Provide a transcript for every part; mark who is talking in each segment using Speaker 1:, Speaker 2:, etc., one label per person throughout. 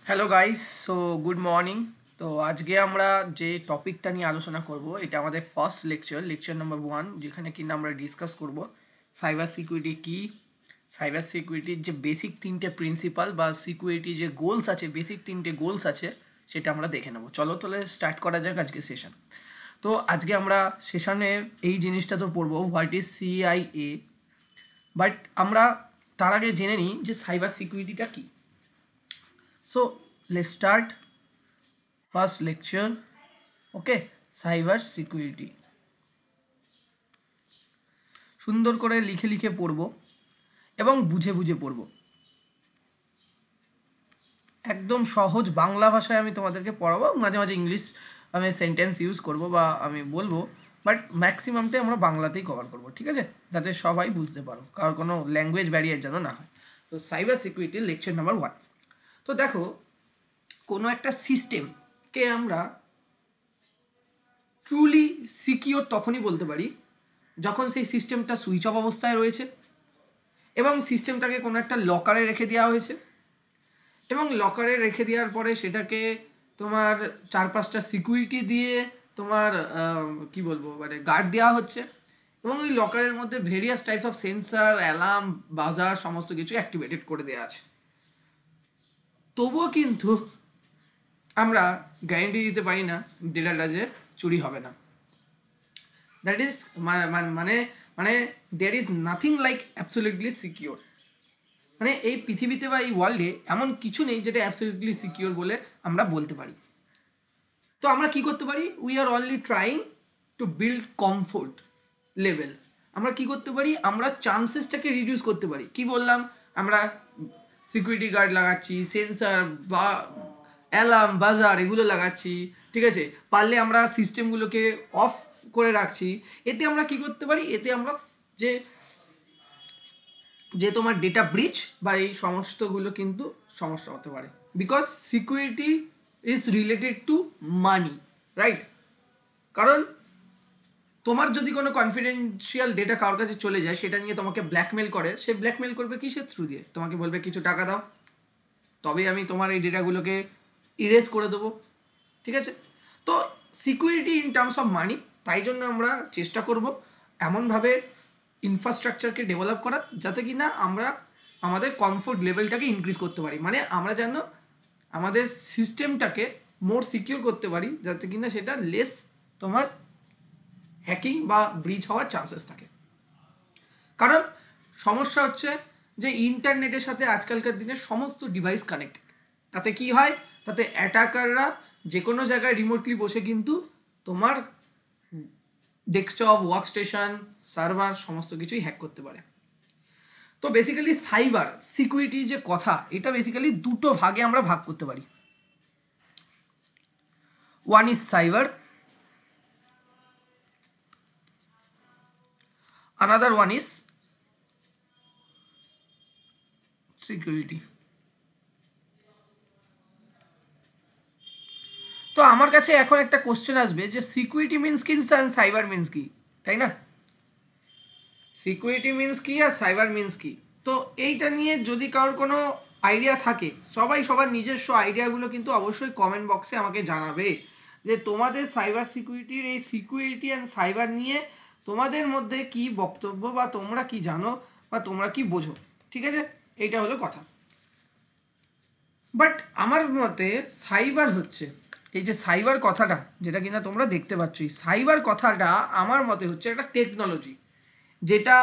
Speaker 1: Hello guys, so good morning. তো আজকে আমরা যে টপিকটা নিয়ে আলোচনা করব এটা আমাদের ফার্স্ট লেকচার নাম্বার 1, যেখানে কিনা আমরা ডিসকাস করব সাইবার সিকিউরিটি কি, সাইবার সিকিউরিটির যে বেসিক তিনটে প্রিন্সিপাল বা সিকিউরিটি যে গোলস আছে, বেসিক তিনটে গোলস আছে সেটা আমরা দেখে নেব। চলো তাহলে স্টার্ট করা যাক আজকে সেশন। তো আজকে আমরা সেশনে এই জিনিসটা তো পড়বো, হোয়াট ইজ সিআইএ, বাট আমরা তার আগে জেনে নিই যে সাইবার সিকিউরিটিটা কী। So let's start first lecture. Okay, cyber security. সুন্দর করে লিখে লিখে পড়ব এবং বুঝে বুঝে পড়ব। একদম সহজ বাংলা ভাষায় আমি তোমাদেরকে পড়াবো, মাঝে মাঝে ইংলিশ আমি সেন্টেন্স ইউজ করব বা আমি বলবো, বাট ম্যাক্সিমামটাই আমরা বাংলাতেই কভার করব, ঠিক আছে, যাতে সবাই বুঝতে পারো, কারোর কোনো ল্যাঙ্গুয়েজ ব্যারিয়ার যেন না হয়। তো সাইবার সিকিউরিটি লেকচার নাম্বার 1। তো দেখো, কোনো একটা সিস্টেমকে আমরা ট্রুলি সিকিওর তখনই বলতে পারি যখন সেই সিস্টেমটা সুইচ অফ অবস্থায় রয়েছে এবং সিস্টেমটাকে কোনো একটা লকারে রেখে দেওয়া হয়েছে, এবং লকারে রেখে দেওয়ার পরে সেটাকে তোমার 4-5টা সিকিউরিটি দিয়ে তোমার কি বলবো মানে গার্ড দেওয়া হচ্ছে, এবং ওই লকারের মধ্যে various types of sensor, alarm, buzzer সমস্ত কিছু অ্যাক্টিভেটেড করে দেওয়া আছে। তবুও কিন্তু আমরা গ্যারেন্টি দিতে পারি না ডেটাটা যে চুরি হবে না। দ্যাট ইজ মানে মানে there is nothing like absolutely secure. মানে এই পৃথিবীতে বা এই ওয়ার্ল্ডে এমন কিছু নেই যেটা অ্যাবসলিউটলি সিকিওর বলে আমরা বলতে পারি। তো আমরা কি করতে পারি? We are only trying to build comfort level. আমরা কি করতে পারি? আমরা চান্সেসটাকে রিডিউস করতে পারি। কি বললাম? আমরা সিকিউরিটি গার্ড লাগাচ্ছি, সেন্সার বা অ্যালার্ম, বাজার এগুলো লাগাচ্ছি, ঠিক আছে। পারলে আমরা সিস্টেমগুলোকে অফ করে রাখছি। এতে আমরা কি করতে পারি? এতে আমরা যে যে তোমার ডেটা ব্রিচ বা এই সমস্তগুলো কিন্তু সমস্যা হতে পারে, because security is related to money, right? কারণ তোমার যদি কোনো কনফিডেন্সিয়াল ডেটা কারোর কাছে চলে যায়, সেটা নিয়ে তোমাকে ব্ল্যাকমেল করে, সে ব্ল্যাকমেল করবে কিসের থ্রু দিয়ে? তোমাকে বলবে কিছু টাকা দাও, তবেই আমি তোমার এই ডেটাগুলোকে ইরেজ করে দেবো, ঠিক আছে। তো security in terms of money, তাই জন্য আমরা চেষ্টা করব এমনভাবে ইনফ্রাস্ট্রাকচারকে ডেভেলপ করার যাতে কি না আমরা আমাদের কমফোর্ট লেভেলটাকে ইনক্রিজ করতে পারি, মানে আমরা যেন আমাদের সিস্টেমটাকে মোর সিকিউর করতে পারি, যাতে কিনা সেটা লেস তোমার হ্যাকিং বা ব্রিচ হওয়ার চান্সেস থাকে। কারণ সমস্যা হচ্ছে যে ইন্টারনেটের সাথে আজকালকার দিনে সমস্ত ডিভাইস কানেক্টেড। তাতে কি হয়? তাতে অ্যাটাকাররা যে কোনো জায়গায় রিমোটলি বসে কিন্তু তোমার ডেস্কটপ, ওয়ার্কস্টেশন, সার্ভার সমস্ত কিছুই হ্যাক করতে পারে। তো বেসিক্যালি সাইবার সিকিউরিটি যে কথা, এটা বেসিক্যালি দুটো ভাগে আমরা ভাগ করতে পারি। One is cyber, another one is security. তো আমার কাছে এখন একটা কোশ্চেন আসবে যে সিকিউরিটি মিনস কি আর সাইবার মিনস কি, তাই না? সিকিউরিটি মিনস কি আর সাইবার মিনস কি? তো এইটা নিয়ে যদি কারোর কোনো আইডিয়া থাকে, সবাই সবার নিজস্ব আইডিয়াগুলো কিন্তু অবশ্যই কমেন্ট বক্সে আমাকে জানাবে যে তোমাদের সাইবার সিকিউরিটির এই সিকিউরিটি অ্যান্ড সাইবার নিয়ে তোমাদের মধ্যে কি বক্তব্য, বা তোমরা কি জানো, বা তোমরা কি বোঝো, ঠিক আছে? এইটা হলো কথা। বাট আমার মতে সাইবার হচ্ছে, এই যে সাইবার কথাটা যেটা কিনা তোমরা দেখতে পাচ্ছ, এই সাইবার কথাটা আমার মতে হচ্ছে একটা টেকনোলজি, যেটা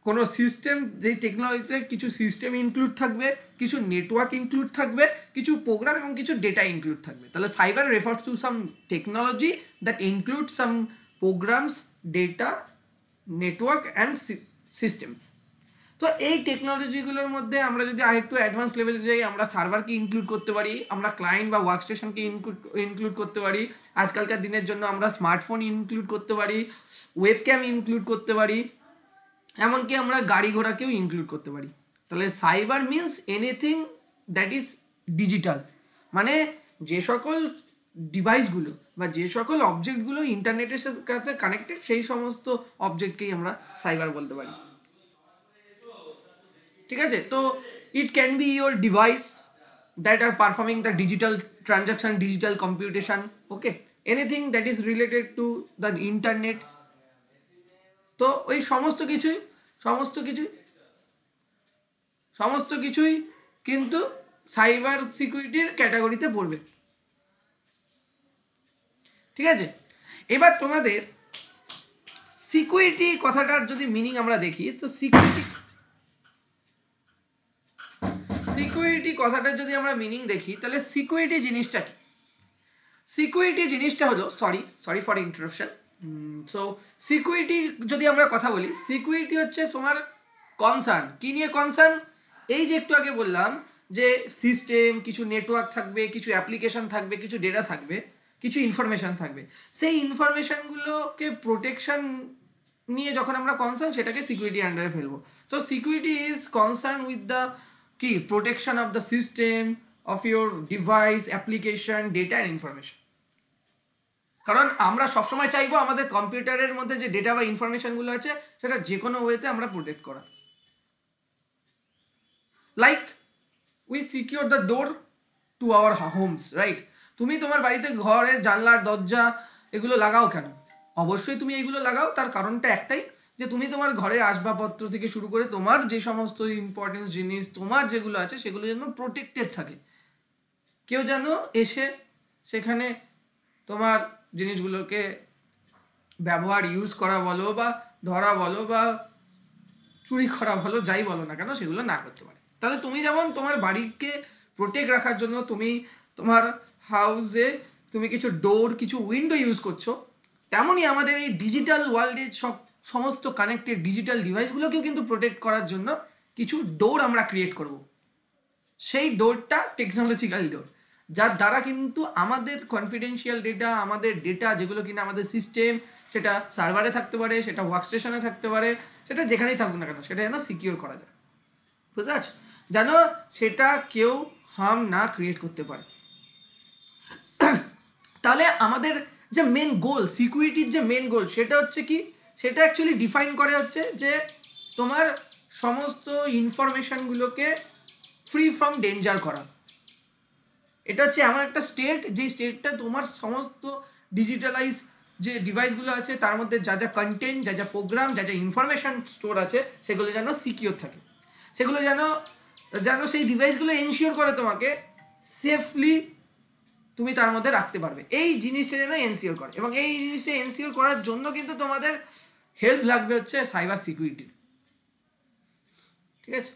Speaker 1: কোনো সিস্টেম, যেই টেকনোলজিতে কিছু সিস্টেম ইনক্লুড থাকবে, কিছু নেটওয়ার্ক ইনক্লুড থাকবে, কিছু প্রোগ্রাম এবং কিছু ডেটা ইনক্লুড থাকবে। তাহলে cyber refers to some technology that include some programs, data, network and systems. তো এই টেকনোলজিগুলোর মধ্যে আমরা যদি আরেকটু অ্যাডভান্স লেভেলে যাই, আমরা সার্ভারকে ইনক্লুড করতে পারি, আমরা ক্লায়েন্ট বা ওয়ার্কস্টেশনকে ইনক্লুড করতে পারি, আজকালকার দিনের জন্য আমরা স্মার্টফোন ইনক্লুড করতে পারি, ওয়েবক্যাম ইনক্লুড করতে পারি, এমনকি আমরা গাড়ি ঘোড়াকেও ইনক্লুড করতে পারি। তাহলে cyber means anything that is digital, মানে যে সকল ডিভাইসগুলো বা যে সকল অবজেক্টগুলো ইন্টারনেটের সাথে কানেক্টেড, সেই সমস্ত অবজেক্টকেই আমরা সাইবার বলতে পারি, ঠিক আছে। তো it can be your device, that are performing the digital transaction, digital computation, okay, anything that is related to the internet. তো ওই সমস্ত কিছুই কিন্তু সাইবার সিকিউরিটির ক্যাটাগরিতে পড়বে, ঠিক আছে। এবার তোমাদের সিকিউরিটি কথাটার যদি মিনিং আমরা দেখি, তো সিকিউরিটি কথাটার যদি আমরা মিনিং দেখি, তাহলে সিকিউরিটি জিনিসটা কি? সিকিউরিটি জিনিসটা হলো, sorry for interruption. So security যদি আমরা কথা বলি, সিকিউরিটি হচ্ছে তোমার কনসার্ন, কি নিয়ে কনসার্ন? এই যে একটু আগে বললাম যে সিস্টেম, কিছু নেটওয়ার্ক থাকবে, কিছু অ্যাপ্লিকেশন থাকবে, কিছু ডেটা থাকবে, কিছু ইনফরমেশন থাকবে, সেই ইনফরমেশনগুলোকে প্রোটেকশন নিয়ে যখন আমরা কনসার্ন, সেটাকে সিকিউরিটি আন্ডারে ফেলবো। So security is concern with the key protection of the system, of your device, application, data and information. কারণ আমরা সবসময় চাইবো আমাদের কম্পিউটারের মধ্যে যে ডেটা বা ইনফরমেশনগুলো আছে সেটা যে কোনো ওয়েতে আমরা প্রোটেক্ট করা। Like we secure the door to our homes, right? তুমি তোমার বাড়িতে ঘরের জানলার দরজা এগুলো লাগাও কেন? অবশ্যই তুমি এইগুলো লাগাও, তার কারণটা একটাই, যে তুমি তোমার ঘরের আসবাবপত্র থেকে শুরু করে তোমার যে সমস্ত ইম্পর্টেন্ট জিনিস তোমার যেগুলো আছে সেগুলো যেন প্রোটেক্টেড থাকে, কেউ যেন এসে সেখানে তোমার জিনিসগুলোকে ব্যবহার, ইউজ করা বলো বা ধরা বলো বা চুরি করা বলো, যাই বলো না কেন, সেগুলো না করতে পারে। তাহলে তুমি যেমন তোমার বাড়িকে প্রোটেক্ট রাখার জন্য তুমি তোমার হাউসে তুমি কিছু ডোর, কিছু উইন্ডো ইউজ করছো, তেমনই আমাদের এই ডিজিটাল ওয়ার্ল্ডে সমস্ত কানেক্টেড ডিজিটাল ডিভাইসগুলোকেও কিন্তু প্রোটেক্ট করার জন্য কিছু ডোর আমরা ক্রিয়েট করব। সেই ডোরটা টেকনোলজিক্যাল ডোর, যার দ্বারা কিন্তু আমাদের কনফিডেন্সিয়াল ডেটা, আমাদের ডেটা যেগুলো কিনা আমাদের সিস্টেম, সেটা সার্ভারে থাকতে পারে, সেটা ওয়ার্কস্টেশনে থাকতে পারে, সেটা যেখানেই থাকুক না কেন, সেটা যেন সিকিউর করা যায়, বুঝতে পারছো? যেন সেটা কেউ হার্ম না ক্রিয়েট করতে পারে। তাহলে আমাদের যে মেন গোল, সিকিউরিটির যে মেন গোল, সেটা হচ্ছে কি? সেটা অ্যাকচুয়ালি ডিফাইন করে হচ্ছে যে তোমার সমস্ত ইনফরমেশনগুলোকে ফ্রি ফ্রম ডেঞ্জার করা। এটা হচ্ছে এমন একটা স্টেট, যে স্টেটটা তোমার সমস্ত ডিজিটালাইজ যে ডিভাইসগুলো আছে তার মধ্যে যা যা কন্টেন্ট, যা যা প্রোগ্রাম, যা যা ইনফরমেশন স্টোর আছে, সেগুলো যেন সিকিউর থাকে, সেগুলো যেন সেই ডিভাইসগুলো এনশিওর করে তোমাকে সেফলি তুমি তার মধ্যে রাখতে পারবে, এই জিনিসটা যেন এনশিওর করে। এবং এই জিনিসটা এনশিওর করার জন্য কিন্তু তোমাদের হেল্প লাগবে হচ্ছে সাইবার সিকিউরিটির, ঠিক আছে?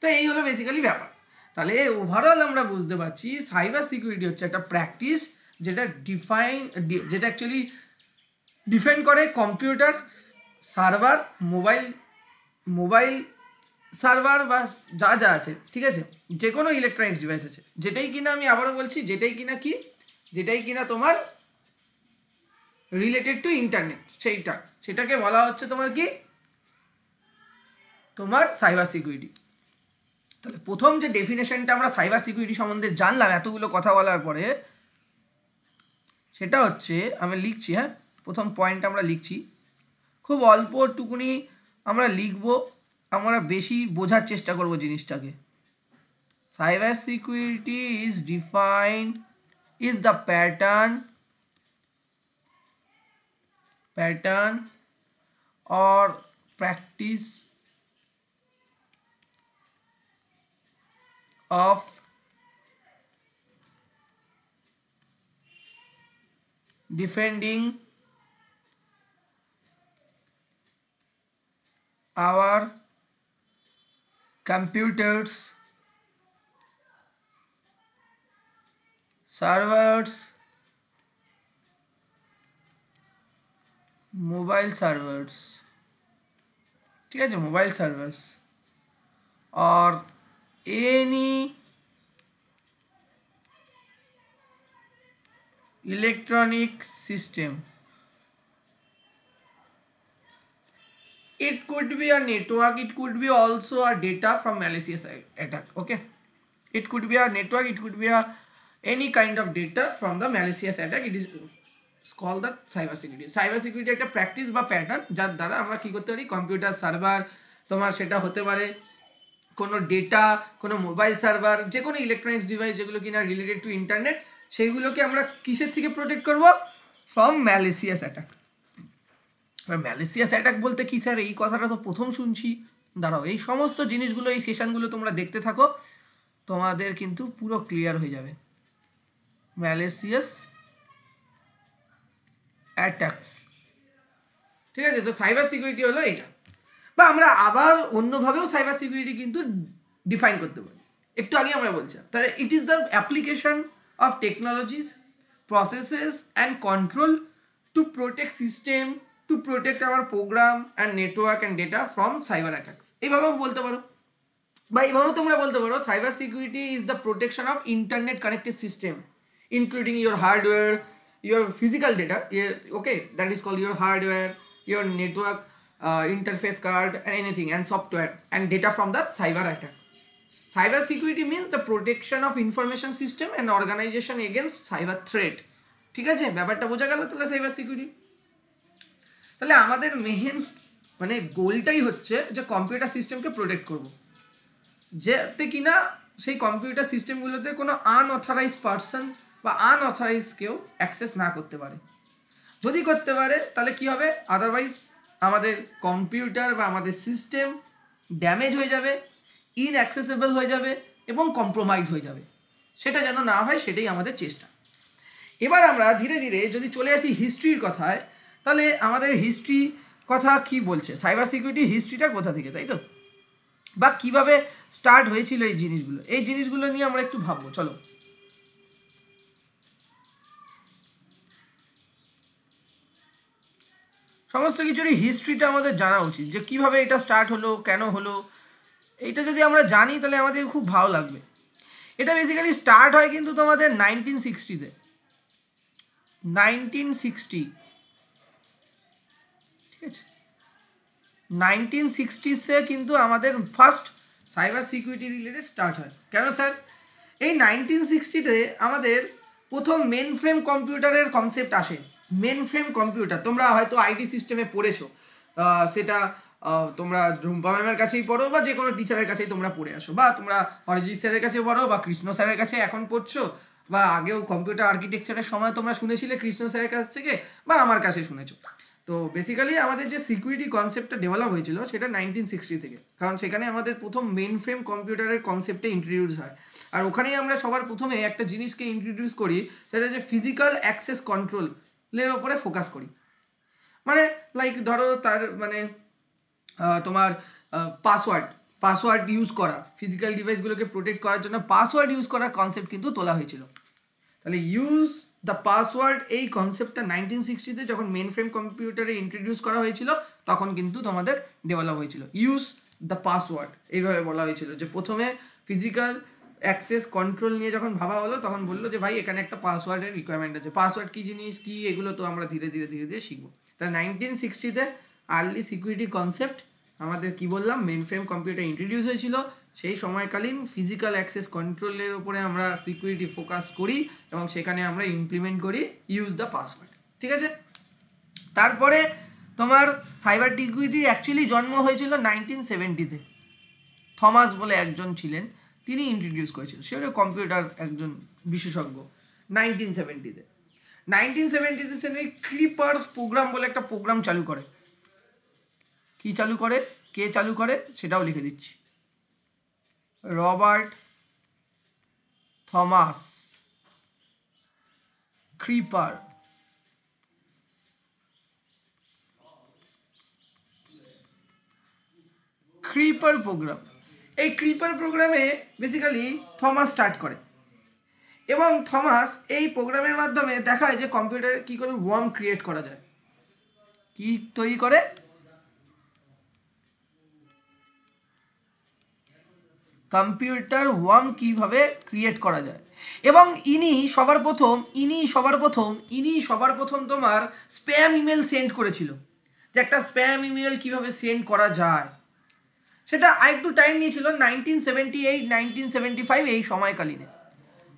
Speaker 1: তো এই হলো বেসিক্যালি ব্যাপার। তাহলে ওভারঅল আমরা বুঝতে পারছি সাইবার সিকিউরিটি হচ্ছে একটা প্র্যাকটিস যেটা অ্যাকচুয়ালি ডিফেন্ড করে কম্পিউটার, সার্ভার, মোবাইল সার্ভার বা যা যা আছে, ঠিক আছে, যে কোনো ইলেকট্রনিক্স ডিভাইস আছে, যেটাই কিনা, আমি আবারও বলছি, যেটাই কিনা তোমার রিলেটেড টু ইন্টারনেট, সেটাকে বলা হচ্ছে তোমার কি, তোমার সাইবার সিকিউরিটি। তাহলে প্রথম যে ডেফিনেশনটা আমরা সাইবার সিকিউরিটি সম্বন্ধে জানলাম এতগুলো কথা বলার পরে, সেটা হচ্ছে, আমি লিখছি, হ্যাঁ, প্রথম পয়েন্ট আমরা লিখছি, খুব অল্প টুকুনি আমরা লিখবো, আমরা বেশি বোঝার চেষ্টা করব জিনিসটাকে। Cyber security is defined is the pattern or practice of defending our computers, servers, mobile servers, ঠিক আছে, mobile servers or any electronic system. It could be a network, it could be also a data from malicious attack, okay? It could be a network, it could be a any kind of data from the malicious attack. It is called the cyber security. Cyber security একটা practice বা pattern, যার দ্বারা আমরা কি করতে পারি, computer, server, তোমার সেটা হতে পারে কোনো ডেটা, কোনো মোবাইল সার্ভার, যে কোনো ইলেকট্রনিক্স ডিভাইস যেগুলো কিনা রিলেটেড টু ইন্টারনেট, সেইগুলোকে আমরা কিসের থেকে প্রোটেক্ট করব? From malicious attack. এবার ম্যালিসিয়াস অ্যাটাক বলতে কি স্যার, এই কথাটা তো প্রথম শুনছি। দাঁড়াও, এই সমস্ত জিনিসগুলো, এই সেশনগুলো তোমরা দেখতে থাকো, তোমাদের কিন্তু পুরো ক্লিয়ার হয়ে যাবে। ম্যালিসিয়াস অ্যাটাকস, ঠিক আছে? তো সাইবার সিকিউরিটি হলো এটা, বা আমরা আবার অন্যভাবেও সাইবার সিকিউরিটি কিন্তু ডিফাইন করতে পারি। একটু আগে আমরা বলছিলাম, তাহলে it is the application of technologies, processes and control to protect system, to protect our program and network and data from cyber attacks. এইভাবেও বলতে পারো, বা এইভাবেও তোমরা বলতে পারো cyber security is the protection of internet connected system including your hardware, your physical data, okay, that is called your hardware, your network interface card and anything, and software and data from the cyber attack. Cyber security means the protection of information system and organization against cyber threat. ঠিক আছে, ব্যাপারটা বোঝা গেল? তাহলে cyber security, তাহলে আমাদের main মানে গোলটাই হচ্ছে যে কম্পিউটার সিস্টেমকে প্রোটেক্ট করব, যাতে কিনা সেই কম্পিউটার সিস্টেমগুলোতে কোনো আনঅথরাইজ পারসন বা আনঅথরাইজ কেউ অ্যাক্সেস না করতে পারে। যদি করতে পারে তাহলে কি হবে? আদারওয়াইজ আমাদের কম্পিউটার বা আমাদের সিস্টেম ড্যামেজ হয়ে যাবে, ইনঅ্যাক্সেসেবল হয়ে যাবে এবং কম্প্রোমাইজ হয়ে যাবে। সেটা যেন না হয়, সেটাই আমাদের চেষ্টা। এবার আমরা ধীরে ধীরে যদি চলে আসি হিস্ট্রির কথায়, তাহলে আমাদের হিস্ট্রি কথা কি বলছে, সাইবার সিকিউরিটি হিস্ট্রিটা কোথা থেকে, তাই তো? বা কিভাবে স্টার্ট হয়েছিল এই জিনিসগুলো, এই জিনিসগুলো নিয়ে আমরা একটু ভাববো। চলো, সমস্ত কিছুরই হিস্ট্রিটা আমাদের জানা উচিত, যে কিভাবে এটা স্টার্ট হলো, কেন হলো। এইটা যদি আমরা জানি তাহলে আমাদের খুব ভালো লাগবে। এটা বেসিক্যালি স্টার্ট হয় কিন্তু তোমাদের 1960-তে, 1960, ঠিক আছে? 1960-সে কিন্তু আমাদের first cyber security related start হয়। কেন স্যার? এই 1960-তে আমাদের প্রথম মেন ফ্রেম কম্পিউটারের কনসেপ্ট আসে। মেন ফ্রেম কম্পিউটার তোমরা হয়তো আইটি সিস্টেমে পড়েছো, সেটা তোমরা রুম্পা ম্যামের কাছেই পড়ো বা যে কোনো টিচারের কাছেই তোমরা পড়ে আসো, বা তোমরা অরিজিৎ স্যারের কাছে পড়ো বা কৃষ্ণ স্যারের কাছে এখন পড়ছো, বা আগেও কম্পিউটার আর্কিটেকচারের সময় তোমরা শুনেছিলে কৃষ্ণ স্যারের কাছ থেকে, বা আমার কাছে শুনেছো। তো বেসিক্যালি আমাদের যে সিকিউরিটি কনসেপ্টটা ডেভেলপ হয়েছিল সেটা 1960 থেকে, কারণ সেখানে আমাদের প্রথম মেন ফ্রেম কম্পিউটারের কনসেপ্টে ইন্ট্রোডিউস হয়। আর ওখানেই আমরা সবার প্রথমে একটা জিনিসকে ইন্ট্রোডিউস করি, সেটা যে ফিজিক্যাল অ্যাক্সেস কন্ট্রোলের ওপরে ফোকাস করি। মানে লাইক ধরো তার মানে তোমার পাসওয়ার্ড ইউজ করা, ফিজিক্যাল ডিভাইসগুলোকে প্রোটেক্ট করার জন্য পাসওয়ার্ড ইউজ করার কনসেপ্ট কিন্তু তোলা হয়েছিল। তাহলে ইউজ দ্য পাসওয়ার্ড, এই কনসেপ্টটা 1960-তে যখন মেন ফ্রেম কম্পিউটারে ইন্ট্রোডিউস করা হয়েছিল তখন কিন্তু তোমাদের ডেভেলপ হয়েছিল। ইউজ দ্য পাসওয়ার্ড এইভাবে বলা হয়েছিল, যে প্রথমে ফিজিক্যাল অ্যাক্সেস কন্ট্রোল নিয়ে যখন ভাবা হলো তখন বললো যে ভাই এখানে একটা পাসওয়ার্ডের রিকোয়ারমেন্ট আছে। পাসওয়ার্ড কী জিনিস, কি এগুলো তো আমরা ধীরে ধীরে শিখবো। তাহলে 1960-তে আর্লি সিকিউরিটি কনসেপ্ট আমাদের কি বললাম, মেন ফ্রেম কম্পিউটার ইন্ট্রোডিউস হয়েছিল। সেই সময়কালীন ফিজিক্যাল অ্যাক্সেস কন্ট্রোলের উপরে আমরা সিকিউরিটি ফোকাস করি এবং সেখানে আমরা ইমপ্লিমেন্ট করি ইউজ দ্য পাসওয়ার্ড, ঠিক আছে? তারপরে তোমার সাইবার সিকিউরিটি অ্যাকচুয়ালি জন্ম হয়েছিল 1970-তে। থমাস বলে একজন ছিলেন, তিনি ইন্ট্রোডিউস করেছিলেন, সে হলো কম্পিউটার একজন বিশেষজ্ঞ। 1970-তে 1970-তে সে ক্রিপার প্রোগ্রাম বলে একটা প্রোগ্রাম চালু করে। কি চালু করে, কে চালু করে সেটাও লিখে দিচ্ছি। Robert Thomas creeper. প্রোগ্রাম, এই ক্রিপার প্রোগ্রামে বেসিক্যালি থমাস স্টার্ট করে এবং থমাস এই প্রোগ্রামের মাধ্যমে দেখায় যে কম্পিউটারে কি করে ওয়ার্ম ক্রিয়েট করা যায়। কি তৈরি করে? কম্পিউটার ওয়ার্ম কিভাবে ক্রিয়েট করা যায়। এবং ইনি সবার প্রথম তোমার স্প্যাম ইমেল সেন্ড করেছিল, যে একটা স্প্যাম ইমেল কিভাবে সেন্ড করা যায়। সেটা আরেকটু টাইম নিয়েছিল, 1978 1975 এই সময়কালীনে।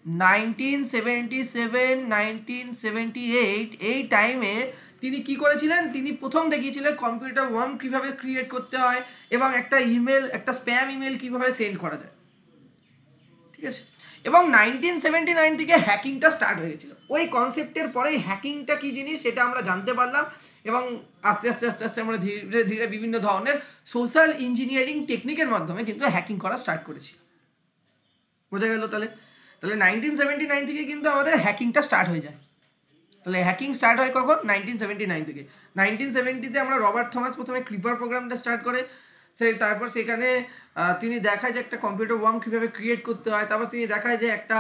Speaker 1: 1977 1978 এই টাইমে তিনি কি করেছিলেন, তিনি প্রথম দেখিয়েছিলেন কম্পিউটার ওয়ার্ম কিভাবে ক্রিয়েট করতে হয় এবং একটা ইমেল, একটা স্প্যাম ইমেল কিভাবে সেন্ড করা যায়, ঠিক আছে। এবং 1979 থেকে হ্যাকিংটা স্টার্ট হয়ে গেছিল। ওই কনসেপ্টের পরেই হ্যাকিংটা কি জিনিস সেটা আমরা জানতে পারলাম এবং আস্তে আস্তে আস্তে আস্তে আমরা ধীরে ধীরে বিভিন্ন ধরনের সোশ্যাল ইঞ্জিনিয়ারিং টেকনিকের মাধ্যমে কিন্তু হ্যাকিং করা স্টার্ট করেছি। বোঝা গেল? তাহলে 1979 থেকে কিন্তু আমাদের হ্যাকিংটা স্টার্ট হয়ে যায়। তাহলে হ্যাকিং স্টার্ট হয় কখন? 1979 থেকে। 1970-তে আমরা রবার্ট থমাস প্রথমে ক্রিপার প্রোগ্রামটা স্টার্ট করে, তারপর সেখানে তিনি দেখায় যে একটা কম্পিউটার ওয়ার্ম কীভাবে ক্রিয়েট করতে হয়। তারপর তিনি দেখায় যে একটা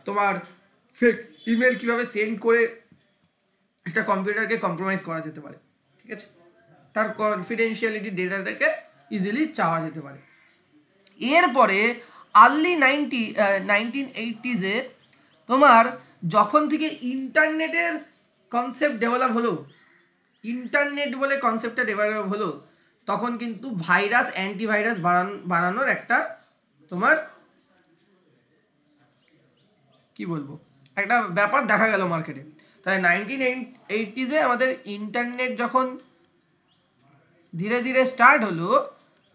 Speaker 1: তোমার ফেক ইমেল কীভাবে সেন্ড করে একটা কম্পিউটারকে কম্প্রোমাইজ করা যেতে পারে, ঠিক আছে, তার কনফিডেন্সিয়ালিটি ডেটাটাকে ইজিলি চাওয়া যেতে পারে। এরপরে আর্লি 1980s-এ তোমার যখন থেকে ইন্টারনেটের কনসেপ্ট ডেভেলপ হলো, ইন্টারনেট বলে কনসেপ্টটা ডেভেলপ হলো, তখন কিন্তু ভাইরাস, অ্যান্টিভাইরাস বানানোর একটা তোমার কি বলবো একটা ব্যাপার দেখা গেল মার্কেটে। তাই 1980s-এ আমাদের ইন্টারনেট যখন ধীরে ধীরে স্টার্ট হলো,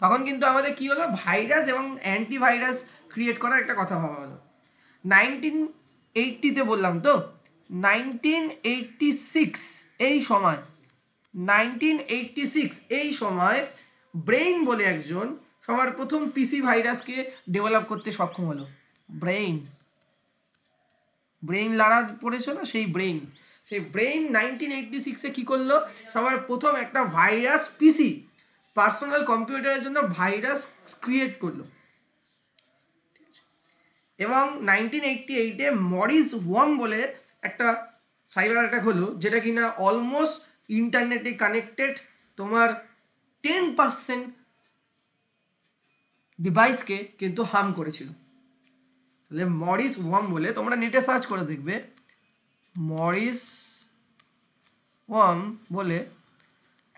Speaker 1: তখন কিন্তু আমাদের কি হলো, ভাইরাস এবং অ্যান্টিভাইরাস ক্রিয়েট করার একটা কথা ভাবা হলো। 1980-তে বললাম তো, 1986 এই সময় 1986 এই সময় ব্রেইন বলে একজন সবার প্রথম পিসি ভাইরাসকে ডেভেলপ করতে সক্ষম হলো। ব্রেইন লারা পড়েছে না, সেই ব্রেইন 1986-এ কি করলো, সবার প্রথম একটা ভাইরাস পিসি পার্সোনাল কম্পিউটারের জন্য ভাইরাস ক্রিয়েট করলো। এবং 1988-এ মরিস ওয়ার্ম বলে একটা সাইবার অ্যাটাক হলো, যেটা কিনা অলমোস্ট ইন্টারনেটে কানেক্টেড তোমার 10% ডিভাইসকে কিন্তু হার্ম করেছিল। তাহলে মরিস ওয়ার্ম বলে, তোমরা নেটে সার্চ করে দেখবে, মরিস ওয়ার্ম বলে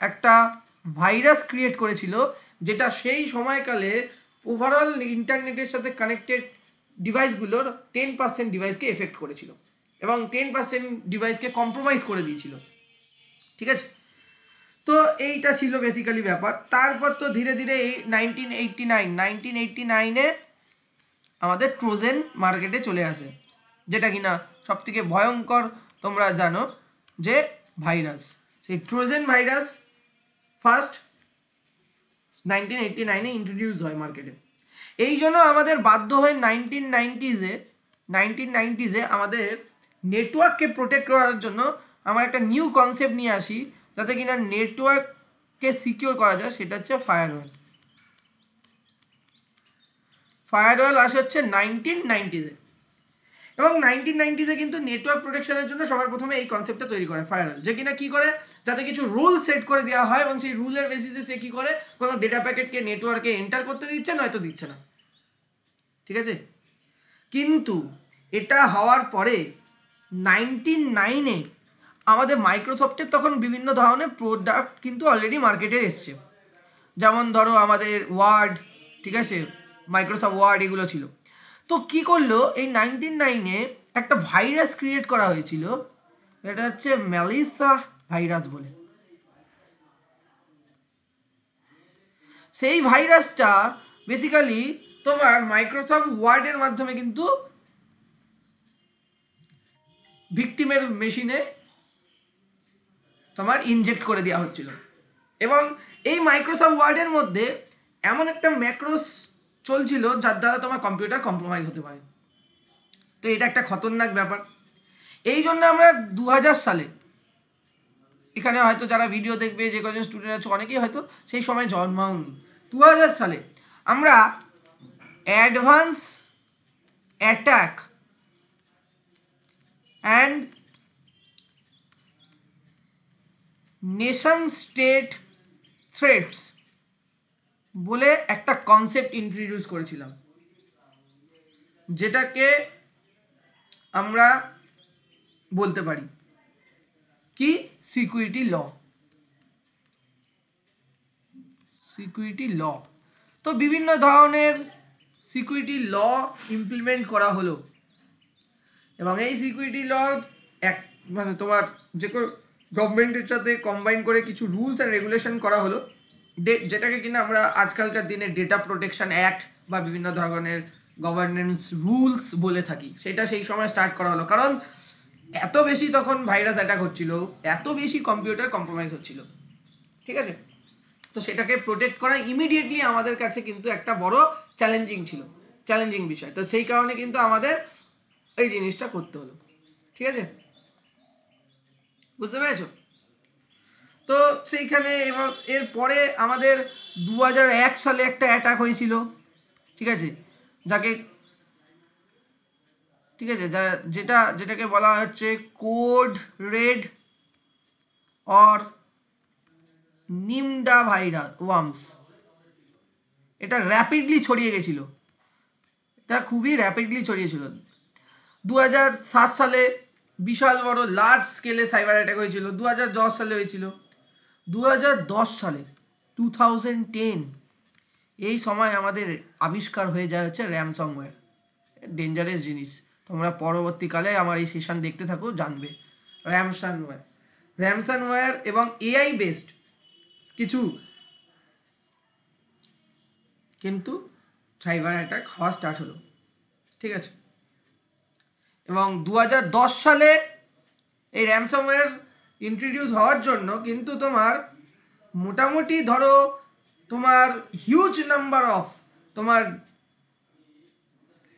Speaker 1: একটা ভাইরাস ক্রিয়েট করেছিল, যেটা সেই সময়কালে ওভারঅল ইন্টারনেটের সাথে কানেক্টেড ডিভাইসগুলোর 10% ডিভাইসকে এফেক্ট করেছিল এবং 10% ডিভাইসকে কম্প্রোমাইজ করে দিয়েছিল, ঠিক আছে। তো এইটা ছিল বেসিক্যালি ব্যাপার। তারপর তো ধীরে ধীরে এই 1989-এ আমাদের ট্রোজেন মার্কেটে চলে আসে, যেটা কিনা সব থেকে ভয়ঙ্কর তোমরা জানো যে ভাইরাস। সেই ট্রোজেন ভাইরাস ফার্স্ট 1989-এ ইন্ট্রোডিউস হয় মার্কেটে। এই জন্য আমাদের বাধ্য হয়ে 1990s-এ আমাদের নেটওয়ার্ককে প্রোটেক্ট করার জন্য আমরা একটা নিউ কনসেপ্ট নিয়ে আসি, যাতে কিনা নেটওয়ার্ককে সিকিউর করা যায়, সেটা হচ্ছে ফায়ারওয়াল। ফায়ারওয়াল আসে হচ্ছে 1990s-এ, এবং 1990s-এ কিন্তু নেটওয়ার্ক প্রোটেকশনের জন্য সবার প্রথমে এই কনসেপ্টটা তৈরি করে ফায়ারওয়াল, যে কিনা কি করে, যাতে কিছু রুল সেট করে দেওয়া হয় এবং সেই রুলের বেসিসে সে কি করে, কোনো ডেটা প্যাকেটকে নেটওয়ার্কে এন্টার করতে দিচ্ছে, নয়তো দিচ্ছে না, ঠিক আছে। কিন্তু এটা হওয়ার পরে 1999-এ আমাদের মাইক্রোসফটের তখন বিভিন্ন ধরনের প্রোডাক্ট কিন্তু অলরেডি মার্কেটে এসছে, যেমন ধরো আমাদের ওয়ার্ড, ঠিক আছে, মাইক্রোসফট ওয়ার্ড, এগুলো ছিল। তো কি করলো, এই 1999-এ একটা ভাইরাস ক্রিয়েট করা হয়েছিল, এটা হচ্ছে মেলিসা ভাইরাস বলে। সেই ভাইরাসটা বেসিক্যালি তোমার মাইক্রোসফট ওয়ার্ডের মাধ্যমে কিন্তু ভিকটিমের মেশিনে তোমার ইনজেক্ট করে দেওয়া হচ্ছিল, এবং এই মাইক্রোসফট ওয়ার্ডের মধ্যে এমন একটা ম্যাক্রোস চলছিল যার দ্বারা তোমার কম্পিউটার কম্প্রোমাইজ হতে পারে। তো এটা একটা খতরনাক ব্যাপার। এই জন্য আমরা 2000 সালে, এখানে হয়তো যারা ভিডিও দেখবে, যে কজন স্টুডেন্ট আছে, অনেকেই হয়তো সেই সময় জন্মাওনি, 2000 সালে আমরা advance attack and nation state threats বলে একটা কনসেপ্ট ইন্ট্রোডিউস করেছিলাম, যেটাকে আমরা বলতে পারি কি সিকিউরিটি ল। তো বিভিন্ন ধরনের সিকিউরিটি ল ইমপ্লিমেন্ট করা হলো, এবং এই সিকিউরিটি ল মানে তোমার যে গভর্নমেন্টের সাথে কম্বাইন করে কিছু রুলস অ্যান্ড রেগুলেশন করা হলো, যেটাকে কিনা আমরা আজকালকার দিনে ডেটা প্রোটেকশন অ্যাক্ট বা বিভিন্ন ধরনের গভর্নেন্স রুলস বলে থাকি। সেটা সেই সময় স্টার্ট করা হলো, কারণ এত বেশি তখন ভাইরাস অ্যাটাক হচ্ছিল, এত বেশি কম্পিউটার কম্প্রোমাইজ হচ্ছিল, ঠিক আছে। তো সেটাকে প্রোটেক্ট করা ইমিডিয়েটলি আমাদের কাছে কিন্তু একটা বড় চ্যালেঞ্জিং বিষয়। তো সেই কারণে কিন্তু আমাদের এই জিনিসটা করতে হলো, ঠিক আছে, বুঝতে পেরেছো? তো সেইখানে এবার এরপরে আমাদের 2001 সালে একটা অ্যাটাক হয়েছিল, ঠিক আছে, যেটাকে বলা হচ্ছে Code Red or Nimda virus worms. এটা র্যাপিডলি ছড়িয়ে গেছিল, এটা খুবই র্যাপিডলি ছড়িয়েছিল। 2007 সালে বিশাল বড় লার্জ স্কেলে সাইবার অ্যাটাক হয়েছিল। 2010 সালে হয়েছিল। 2010 সালে 2010 এই সময় আমাদের আবিষ্কার হয়ে যায় হচ্ছে র্যানসমওয়্যার। ডেঞ্জারাস জিনিস, তোমরা পরবর্তীকালে আমার এই সেশন দেখতে থাকো, জানবে। র্যানসমওয়্যার এবং এআই বেসড কিছু কিন্তু সাইবার অ্যাটাক হওয়া স্টার্ট হলো, ঠিক আছে। এবং 2010 সালে এই র্যানসমওয়্যার ইন্ট্রোডিউস হওয়ার জন্য কিন্তু তোমার মোটামুটি ধরো তোমার হিউজ নাম্বার অফ তোমার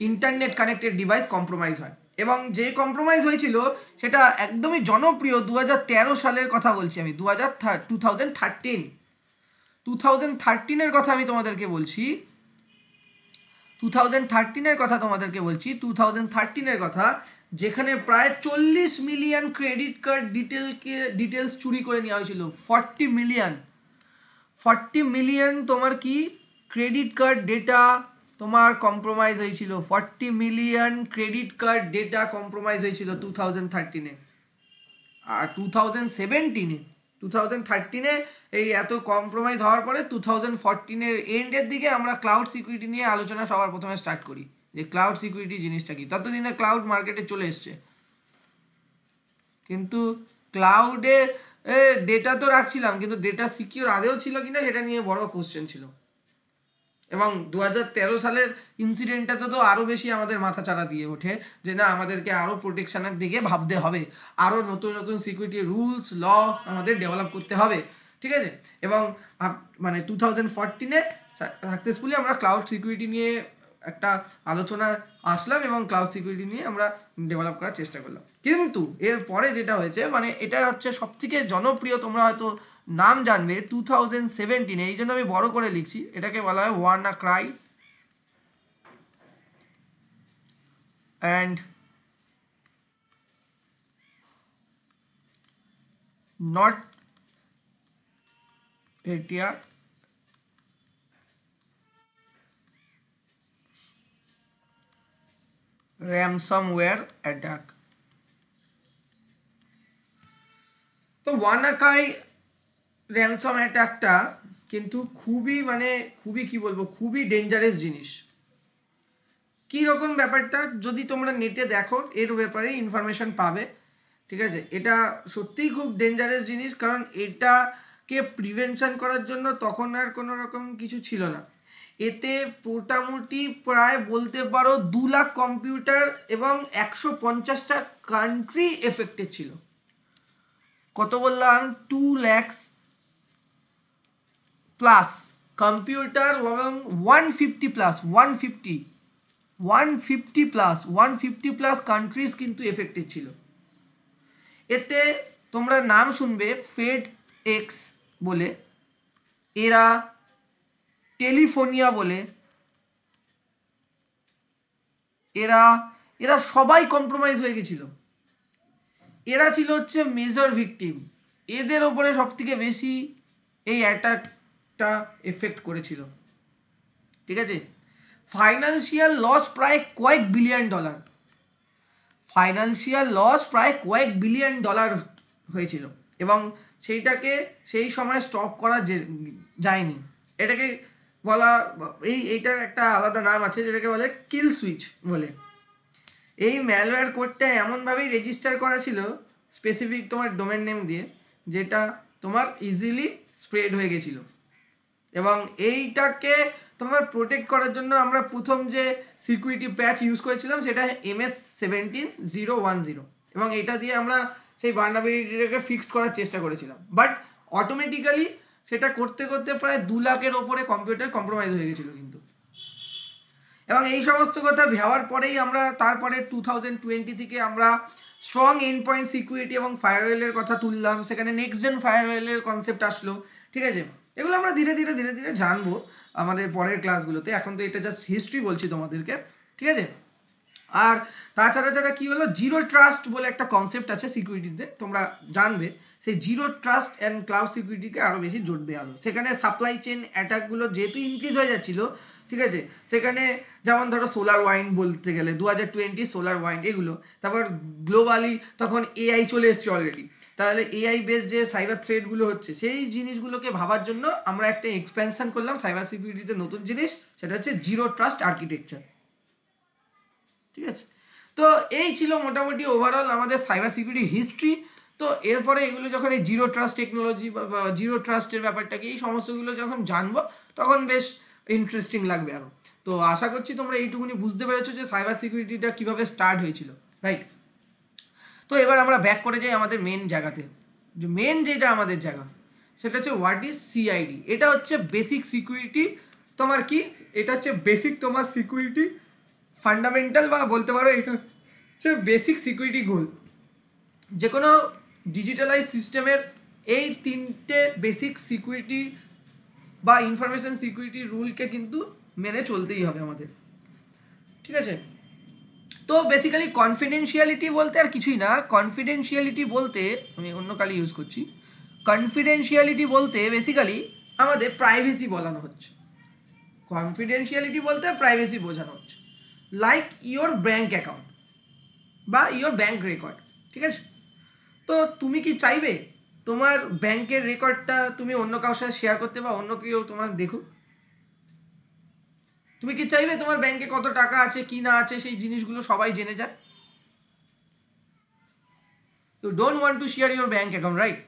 Speaker 1: ইন্টারনেট কানেক্টেড ডিভাইস কম্প্রোমাইজ হয়। এবং যে কম্প্রোমাইজ হয়েছিল সেটা একদমই জনপ্রিয়। 2013 সালের কথা বলছি আমি, 2013 কথা আমি তোমাদেরকে বলছি, 2013 কথা তোমাদেরকে বলছি, 2013 কথা, যেখানে প্রায় 40 মিলিয়ন ক্রেডিট কার্ড ডিটেলস চুরি করে নেওয়া হয়েছিল। 40 মিলিয়ন তোমার কি ক্রেডিট কার্ড ডেটা তোমার কম্প্রোমাইজ হয়েছিল। 40 million credit card data compromise হয়েছিল 2013-এ। আর 2013-এ এই এত কম্প্রোমাইজ হওয়ার পরে 2014-এর এন্ডের দিকে আমরা ক্লাউড সিকিউরিটি নিয়ে আলোচনা সবার প্রথমে স্টার্ট করি, যে ক্লাউড সিকিউরিটি জিনিসটা কি। ততদিনে ক্লাউড মার্কেটে চলে এসছে, কিন্তু ক্লাউডে ডেটা তো রাখছিলাম, কিন্তু ডেটা সিকিউর আদেও ছিল কিনা সেটা নিয়ে বড় কোশ্চেন ছিল। এবং 2013 সালের ইনসিডেন্টটাতে তো আরও বেশি আমাদের মাথা চাড়া দিয়ে ওঠে, যে না, আমাদেরকে আরও প্রোটেকশনের দিকে ভাবতে হবে, আরও নতুন নতুন সিকিউরিটি রুলস ল আমাদের ডেভেলপ করতে হবে, ঠিক আছে। এবং মানে 2014-এ সাকসেসফুলি আমরা ক্লাউড সিকিউরিটি নিয়ে একটা আলোচনা আসলাম এবং ক্লাউড সিকিউরিটি নিয়ে আমরা ডেভেলপ করার চেষ্টা করলাম। কিন্তু এরপরে যেটা হয়েছে, মানে এটা হচ্ছে সবথেকে জনপ্রিয়, তোমরা হয়তো নাম জানবে, 2017, এই জন্য আমি বড় করে লিখছি, এটাকে বলা হয় WannaCry and not ATR ransomware attack। তো WannaCry র্যানসম অ্যাটাকটা কিন্তু খুবই কি বলবো, খুবই ডেঞ্জারাস জিনিস। কি রকম ব্যাপারটা, যদি তোমরা নেটে দেখো এর ব্যাপারে ইনফরমেশন পাবে, ঠিক আছে। এটা সত্যিই খুব ডেঞ্জারাস জিনিস, কারণ এটাকে প্রিভেনশন করার জন্য তখন আর কোনো রকম কিছু ছিল না। এতে মোটামুটি প্রায় বলতে পারো 2 লাখ কম্পিউটার এবং 150টা কান্ট্রি এফেক্টেড ছিল। কত বললাম? 2 লাখ প্লাস কম্পিউটার এবং 150 প্লাস কান্ট্রিজ কিন্তু এফেক্টেড ছিল। এতে তোমরা নাম শুনবে FedEx বলে, এরা টেলিফোনিয়া বলে, এরা সবাই কম্প্রোমাইজ হয়ে গেছিল। এরা ছিল হচ্ছে মেজর ভিকটিম, এদের ওপরে সব থেকে বেশি এই অ্যাটাকটা এফেক্ট করেছিল, ঠিক আছে। ফাইন্যান্সিয়াল লস প্রায় কয়েক বিলিয়ন ডলার হয়েছিল, এবং সেইটাকে সেই সময় স্টপ করা যায়নি। এটাকে বলা, এইটার একটা আলাদা নাম আছে, যেটাকে বলে কিল সুইচ বলে। এই ম্যালওয়্যার কোডটা এমনভাবেই রেজিস্টার করা ছিল স্পেসিফিক তোমার ডোমেন নেম দিয়ে, যেটা তোমার ইজিলি স্প্রেড হয়ে গেছিল। এবং এইটাকে তোমার প্রোটেক্ট করার জন্য আমরা প্রথম যে সিকিউরিটি প্যাচ ইউজ করেছিলাম সেটা MS-17010, এবং এটা দিয়ে আমরা সেই ভালনারেবিলিটিটাকে ফিক্স করার চেষ্টা করেছিলাম। বাট অটোমেটিক্যালি সেটা করতে করতে প্রায় 2 লাখের ওপরে কম্পিউটার কম্প্রোমাইজ হয়ে গেছিলো কিন্তু। এবং এই সমস্ত কথা ভাবার পরেই আমরা তারপরে 2020 থেকে আমরা স্ট্রং এন্ড পয়েন্ট সিকিউরিটি এবং ফায়ারওয়েলের কথা তুললাম, সেখানে নেক্সট জেন ফায়ারওয়েলের কনসেপ্ট আসলো, ঠিক আছে। এগুলো আমরা ধীরে ধীরে ধীরে ধীরে জানবো আমাদের পরের ক্লাসগুলোতে, এখন তো এটা জাস্ট হিস্ট্রি বলছি তোমাদেরকে, ঠিক আছে। আর তাছাড়া যারা কি হলো, জিরো ট্রাস্ট বলে একটা কনসেপ্ট আছে সিকিউরিটিতে, তোমরা জানবে সেই জিরো ট্রাস্ট অ্যান্ড ক্লাউড সিকিউরিটিকে আরও বেশি জোর দেওয়া হলো। সেখানে সাপ্লাই চেন অ্যাটাকগুলো যেহেতু ইনক্রিজ হয়ে যাচ্ছিলো, ঠিক আছে, সেখানে যেমন ধরো সোলার ওয়াইন্ড বলতে গেলে 2020 সোলার ওয়াইন্ড এগুলো, তারপর গ্লোবালি তখন এআই চলে এসছে অলরেডি, তাহলে এআই বেস যে সাইবার থ্রেটগুলো হচ্ছে সেই জিনিসগুলোকে ভাবার জন্য আমরা একটা এক্সপেনশন করলাম সাইবার সিকিউরিটিতে, নতুন জিনিস, সেটা হচ্ছে জিরো ট্রাস্ট আর্কিটেকচার, ঠিক আছে। তো এই ছিল মোটামুটি ওভারঅল আমাদের সাইবার সিকিউরিটি হিস্ট্রি। তো এরপরে এগুলো যখন এই জিরো ট্রাস্ট টেকনোলজি বা জিরো ট্রাস্টের ব্যাপারটাকে এই সমস্তগুলো যখন জানবো তখন বেশ ইন্টারেস্টিং লাগবে আরও। তো আশা করছি তোমরা এইটুকুনি বুঝতে পেরেছো যে সাইবার সিকিউরিটিটা কীভাবে স্টার্ট হয়েছিল, রাইট। তো এবার আমরা ব্যাক করে যাই আমাদের মেন জায়গাতে, যে মেন যেটা আমাদের জায়গা সেটা হচ্ছে হোয়াট ইজ সিআইডি। এটা হচ্ছে বেসিক সিকিউরিটি, তোমার কি এটা হচ্ছে বেসিক তোমার সিকিউরিটি ফান্ডামেন্টাল, বা বলতে পারো এটা হচ্ছে বেসিক সিকিউরিটি গোল। যে কোনো ডিজিটালাইজ সিস্টেমের এই 3টে বেসিক সিকিউরিটি বা ইনফরমেশন সিকিউরিটি রুলকে কিন্তু মেনে চলতেই হবে আমাদের, ঠিক আছে। তো বেসিক্যালি কনফিডেন্সিয়ালিটি বলতে আর কিছুই না, কনফিডেন্সিয়ালিটি বলতে আমি অন্য কালি ইউজ করছি, কনফিডেন্সিয়ালিটি বলতে বেসিক্যালি আমাদের প্রাইভেসি বলানো হচ্ছে, কনফিডেন্সিয়ালিটি বলতে প্রাইভেসি বোঝানো হচ্ছে, লাইক ইওর ব্যাঙ্ক অ্যাকাউন্ট বা ইওর ব্যাঙ্ক রেকর্ড, ঠিক আছে। তো তুমি কি চাইবে তোমার ব্যাংকের রেকর্ডটা তুমি অন্য কারোর সাথে শেয়ার করতে বা অন্য কেউ তোমার দেখুক? তুমি কি চাইবে তোমার ব্যাংকে কত টাকা আছে কি না আছে সেই জিনিসগুলো সবাই জেনে যায়? You don't want to share your bank account, right?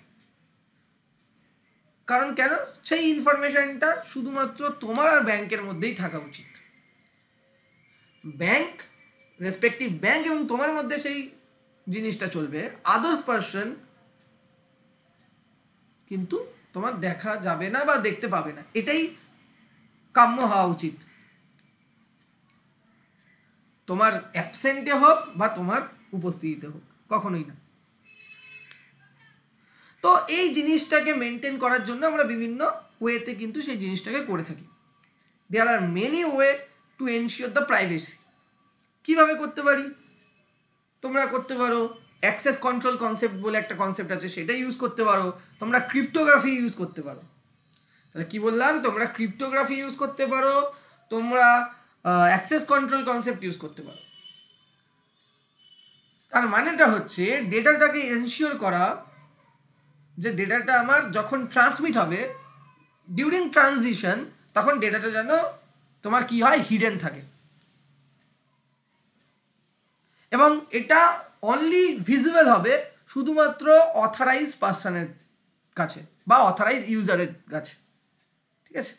Speaker 1: কারণ কেন? সেই ইনফরমেশনটা শুধুমাত্র তোমার আর ব্যাংকের মধ্যেই থাকা উচিত। ব্যাংক, রেসপেক্টিভ ব্যাংক এবং তোমার মধ্যে সেই জিনিসটা চলবে, আদার্স পারসন কিন্তু তোমার দেখা যাবে না বা দেখতে পাবে না, এটাই কাম্য হওয়া উচিত, তোমার অ্যাবসেন্টে হোক বা তোমার উপস্থিতিতে হোক, কখনোই না। তো এই জিনিসটাকে মেনটেন করার জন্য আমরা বিভিন্ন ওয়েতে কিন্তু সেই জিনিসটাকে করে থাকি। There are many way to ensure the privacy. কীভাবে করতে পারি? তোমরা করতে পারো অ্যাক্সেস কন্ট্রোল কনসেপ্ট বলে একটা কনসেপ্ট আছে, সেটা ইউজ করতে পারো। তোমরা ক্রিপ্টোগ্রাফি ইউজ করতে পারো। তাহলে কি বললাম? তোমরা ক্রিপ্টোগ্রাফি ইউজ করতে পারো, তোমরা অ্যাক্সেস কন্ট্রোল কনসেপ্ট ইউজ করতে পারো। তার মানেটা হচ্ছে ডেটাটাকে এনশিওর করা যে ডেটাটা আমার যখন ট্রান্সমিট হবে ডিউরিং ট্রানজিশন, তখন ডেটাটা যেন তোমার কি হয়, হিডেন থাকে, এবং এটা অনলি ভিজিবল হবে শুধুমাত্র অথরাইজ পার্সনের কাছে বা অথরাইজ ইউজারের কাছে, ঠিক আছে।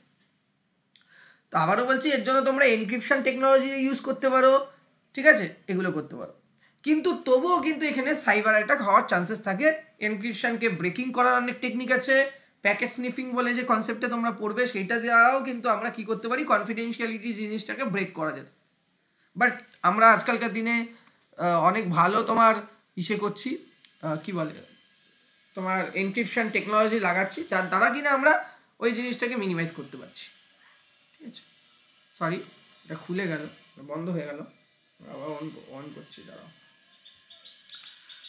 Speaker 1: তো আবারও বলছি, এর জন্য তোমরা এনক্রিপশন টেকনোলজি ইউজ করতে পারো, ঠিক আছে, এগুলো করতে পারো। কিন্তু তবুও কিন্তু এখানে সাইবার অ্যাটাক হওয়ার চান্সেস থাকে। এনক্রিপশনকে ব্রেকিং করার অনেক টেকনিক আছে, প্যাকেট স্নিফিং বলে যে কনসেপ্টে তোমরা পড়বে সেইটা দ্বারাও কিন্তু আমরা কি করতে পারি, কনফিডেন্সিয়ালিটি জিনিসটাকে ব্রেক করা যেত। বাট আমরা আজকালকার দিনে অনেক ভালো তোমার ইসে করছি, কি বলে, তোমার এনক্রিপশন টেকনোলজি লাগাচ্ছি, যার দ্বারা কিনা আমরা ওই জিনিসটাকে মিনিমাইজ করতে পারছি, ঠিক আছে। সরি, এটা খুলে গেল, বন্ধ হয়ে গেল, আবার অন করছি, দাঁড়াও।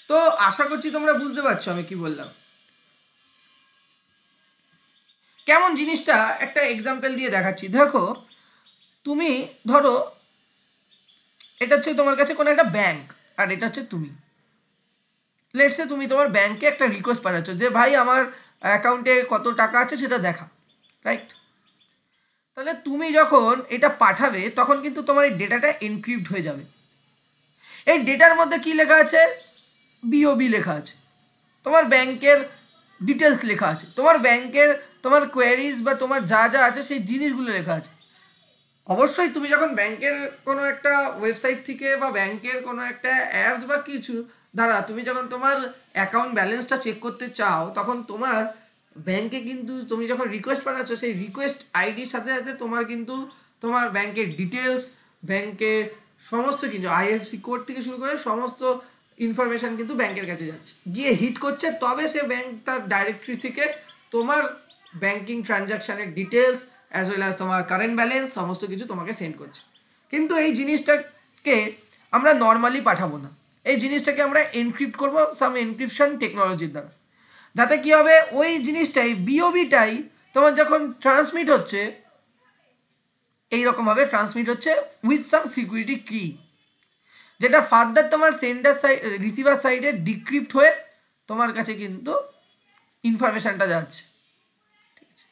Speaker 1: তো আশা করছি তোমরা বুঝতে পারছো আমি কি বললাম। কেমন জিনিসটা একটা এক্সাম্পল দিয়ে দেখাচ্ছি। দেখো, তুমি ধরো এটা হচ্ছে তোমার কাছে কোনো একটা ব্যাংক, আর এটা হচ্ছে তুমি। লেটস সে তুমি তোমার ব্যাংকে একটা রিকোয়েস্ট পাঠাচ্ছ যে ভাই আমার অ্যাকাউন্টে কত টাকা আছে সেটা দেখা, রাইট। তাহলে তুমি যখন এটা পাঠাবে তখন কিন্তু তোমার এই ডেটাটা এনক্রিপ্ট হয়ে যাবে। এই ডেটার মধ্যে কি লেখা আছে? বিওবি লেখা আছে, তোমার ব্যাংকের ডিটেলস লেখা আছে, তোমার ব্যাংকের তোমার কোয়ারিজ বা তোমার যা যা আছে সেই জিনিসগুলো লেখা আছে। অবশ্যই তুমি যখন ব্যাংকের কোনো একটা ওয়েবসাইট থেকে বা ব্যাংকের কোনো একটা অ্যাপস বা কিছু দ্বারা তুমি যখন তোমার অ্যাকাউন্ট ব্যালেন্সটা চেক করতে চাও, তখন তোমার ব্যাংকে কিন্তু তুমি যখন রিকোয়েস্ট পাঠাচ্ছ সেই রিকোয়েস্ট আইডির সাথে সাথে তোমার কিন্তু তোমার ব্যাংকের ডিটেলস, ব্যাংকের সমস্ত কিছু আইএফসি কোড থেকে শুরু করে সমস্ত ইনফরমেশন কিন্তু ব্যাংকের কাছে যাচ্ছে, গিয়ে হিট করছে, তবে সে ব্যাংক তার ডাইরেক্টরি থেকে তোমার ব্যাংকিং ট্রানজাকশানের ডিটেলস অ্যাজ ওয়েল অ্যাজ তোমার কারেন্ট ব্যালেন্স সমস্ত কিছু তোমাকে সেন্ড করছে। কিন্তু এই জিনিসটাকে আমরা নর্মালি পাঠাবো না, এই জিনিসটাকে আমরা এনক্রিপ্ট করবো সাম এনক্রিপশন টেকনোলজির দ্বারা, যাতে কি হবে ওই জিনিসটাই বিওবিটাই তোমার যখন ট্রান্সমিট হচ্ছে এইরকমভাবে ট্রান্সমিট হচ্ছে উইথ সাম সিকিউরিটি কি, যেটা ফার্দার তোমার সেন্ডার সাইড রিসিভার সাইডে ডিক্রিপ্ট হয়ে তোমার কাছে কিন্তু ইনফরমেশানটা যাচ্ছে। ঠিক আছে,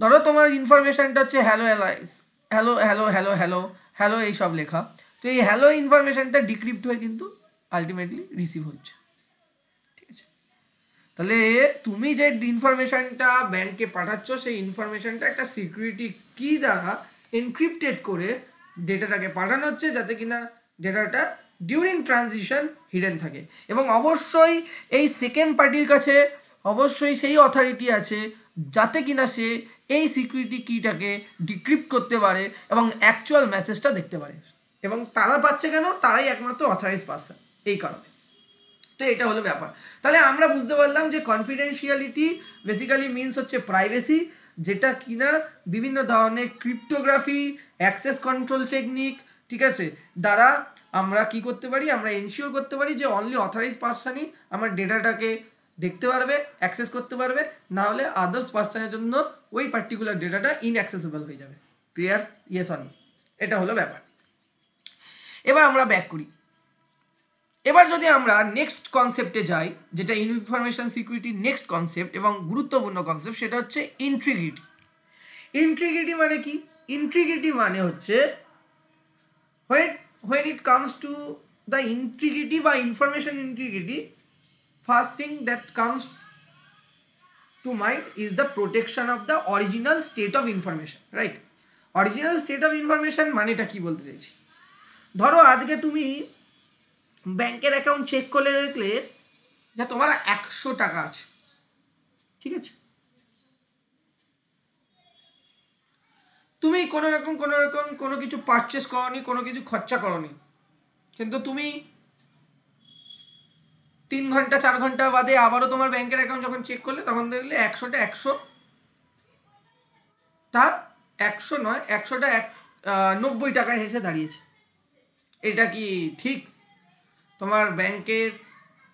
Speaker 1: ধরো তোমার ইনফরমেশানটা হচ্ছে hello Alice, hello hello hello hello hello এইসব লেখা, তো এই হ্যালো ইনফরমেশানটা ডিক্রিপ্ট হয়ে কিন্তু আলটিমেটলি রিসিভ হচ্ছে। ঠিক আছে, তাহলে তুমি যে ইনফরমেশানটা ব্যাংকে পাঠাচ্ছ সেই ইনফরমেশানটা একটা সিকিউরিটি কি দ্বারা এনক্রিপ্টেড করে ডেটাটাকে পাঠানো হচ্ছে, যাতে কিনা ডেটাটা ডিউরিং ট্রানজিশন হিডেন থাকে। এবং অবশ্যই এই সেকেন্ড পার্টির কাছে অবশ্যই সেই অথরিটি আছে যাতে কিনা সে এই সিকিউরিটি কিটাকে ডিক্রিপ্ট করতে পারে এবং অ্যাকচুয়াল মেসেজটা দেখতে পারে। এবং তারা পাচ্ছে কেন? তারাই একমাত্র অথরাইজ পার্সন, এই কারণে। তো এটা হলো ব্যাপার। তাহলে আমরা বুঝতে পারলাম যে কনফিডেন্সিয়ালিটি বেসিক্যালি মিনস হচ্ছে প্রাইভেসি, যেটা কিনা বিভিন্ন ধরনের ক্রিপ্টোগ্রাফি, অ্যাক্সেস কন্ট্রোল টেকনিক, ঠিক আছে, দ্বারা আমরা কি করতে পারি, আমরা এনশিওর করতে পারি যে অনলি অথরাইজ পার্সনই আমার ডেটাটাকে দেখতে পারবে, অ্যাক্সেস করতে পারবে, না হলে আদার্স পার্সনের জন্য ওই পার্টিকুলার ডেটাটা ইনঅ্যাক্সেসেবল হয়ে যাবে। ক্লিয়ার? Yes or no? এটা হলো ব্যাপার। এবার আমরা ব্যাক করি। এবার যদি আমরা নেক্সট কনসেপ্টে যাই, যেটা ইনফরমেশন সিকিউরিটির নেক্সট কনসেপ্ট এবং গুরুত্বপূর্ণ কনসেপ্ট, সেটা হচ্ছে ইন্টিগ্রিটি। ইন্টিগ্রিটি মানে কি? ইন্টিগ্রিটি মানে হচ্ছে when it comes to the integrity বা information integrity, first thing that comes to mind is the protection of the original state of information, right? Original state of information মানেটা কি বলতে চাইছি, ধরো আজকে তুমি ব্যাংকের অ্যাকাউন্ট চেক করে দেখলে যে তোমার 100 টাকা আছে, ঠিক আছে, তুমি কোনো রকম কোনো কিছু পারচেস করনি, কোনো কিছু খরচা করনি, কিন্তু তুমি 3 ঘন্টা 4 ঘন্টা বাদে আবারও তোমার ব্যাংকের অ্যাকাউন্ট যখন চেক করলে তখন দেখলে 100টা 100 নয়, 100টা 90 টাকায় এসে দাঁড়িয়েছে। এটা কি ঠিক? তোমার ব্যাংকের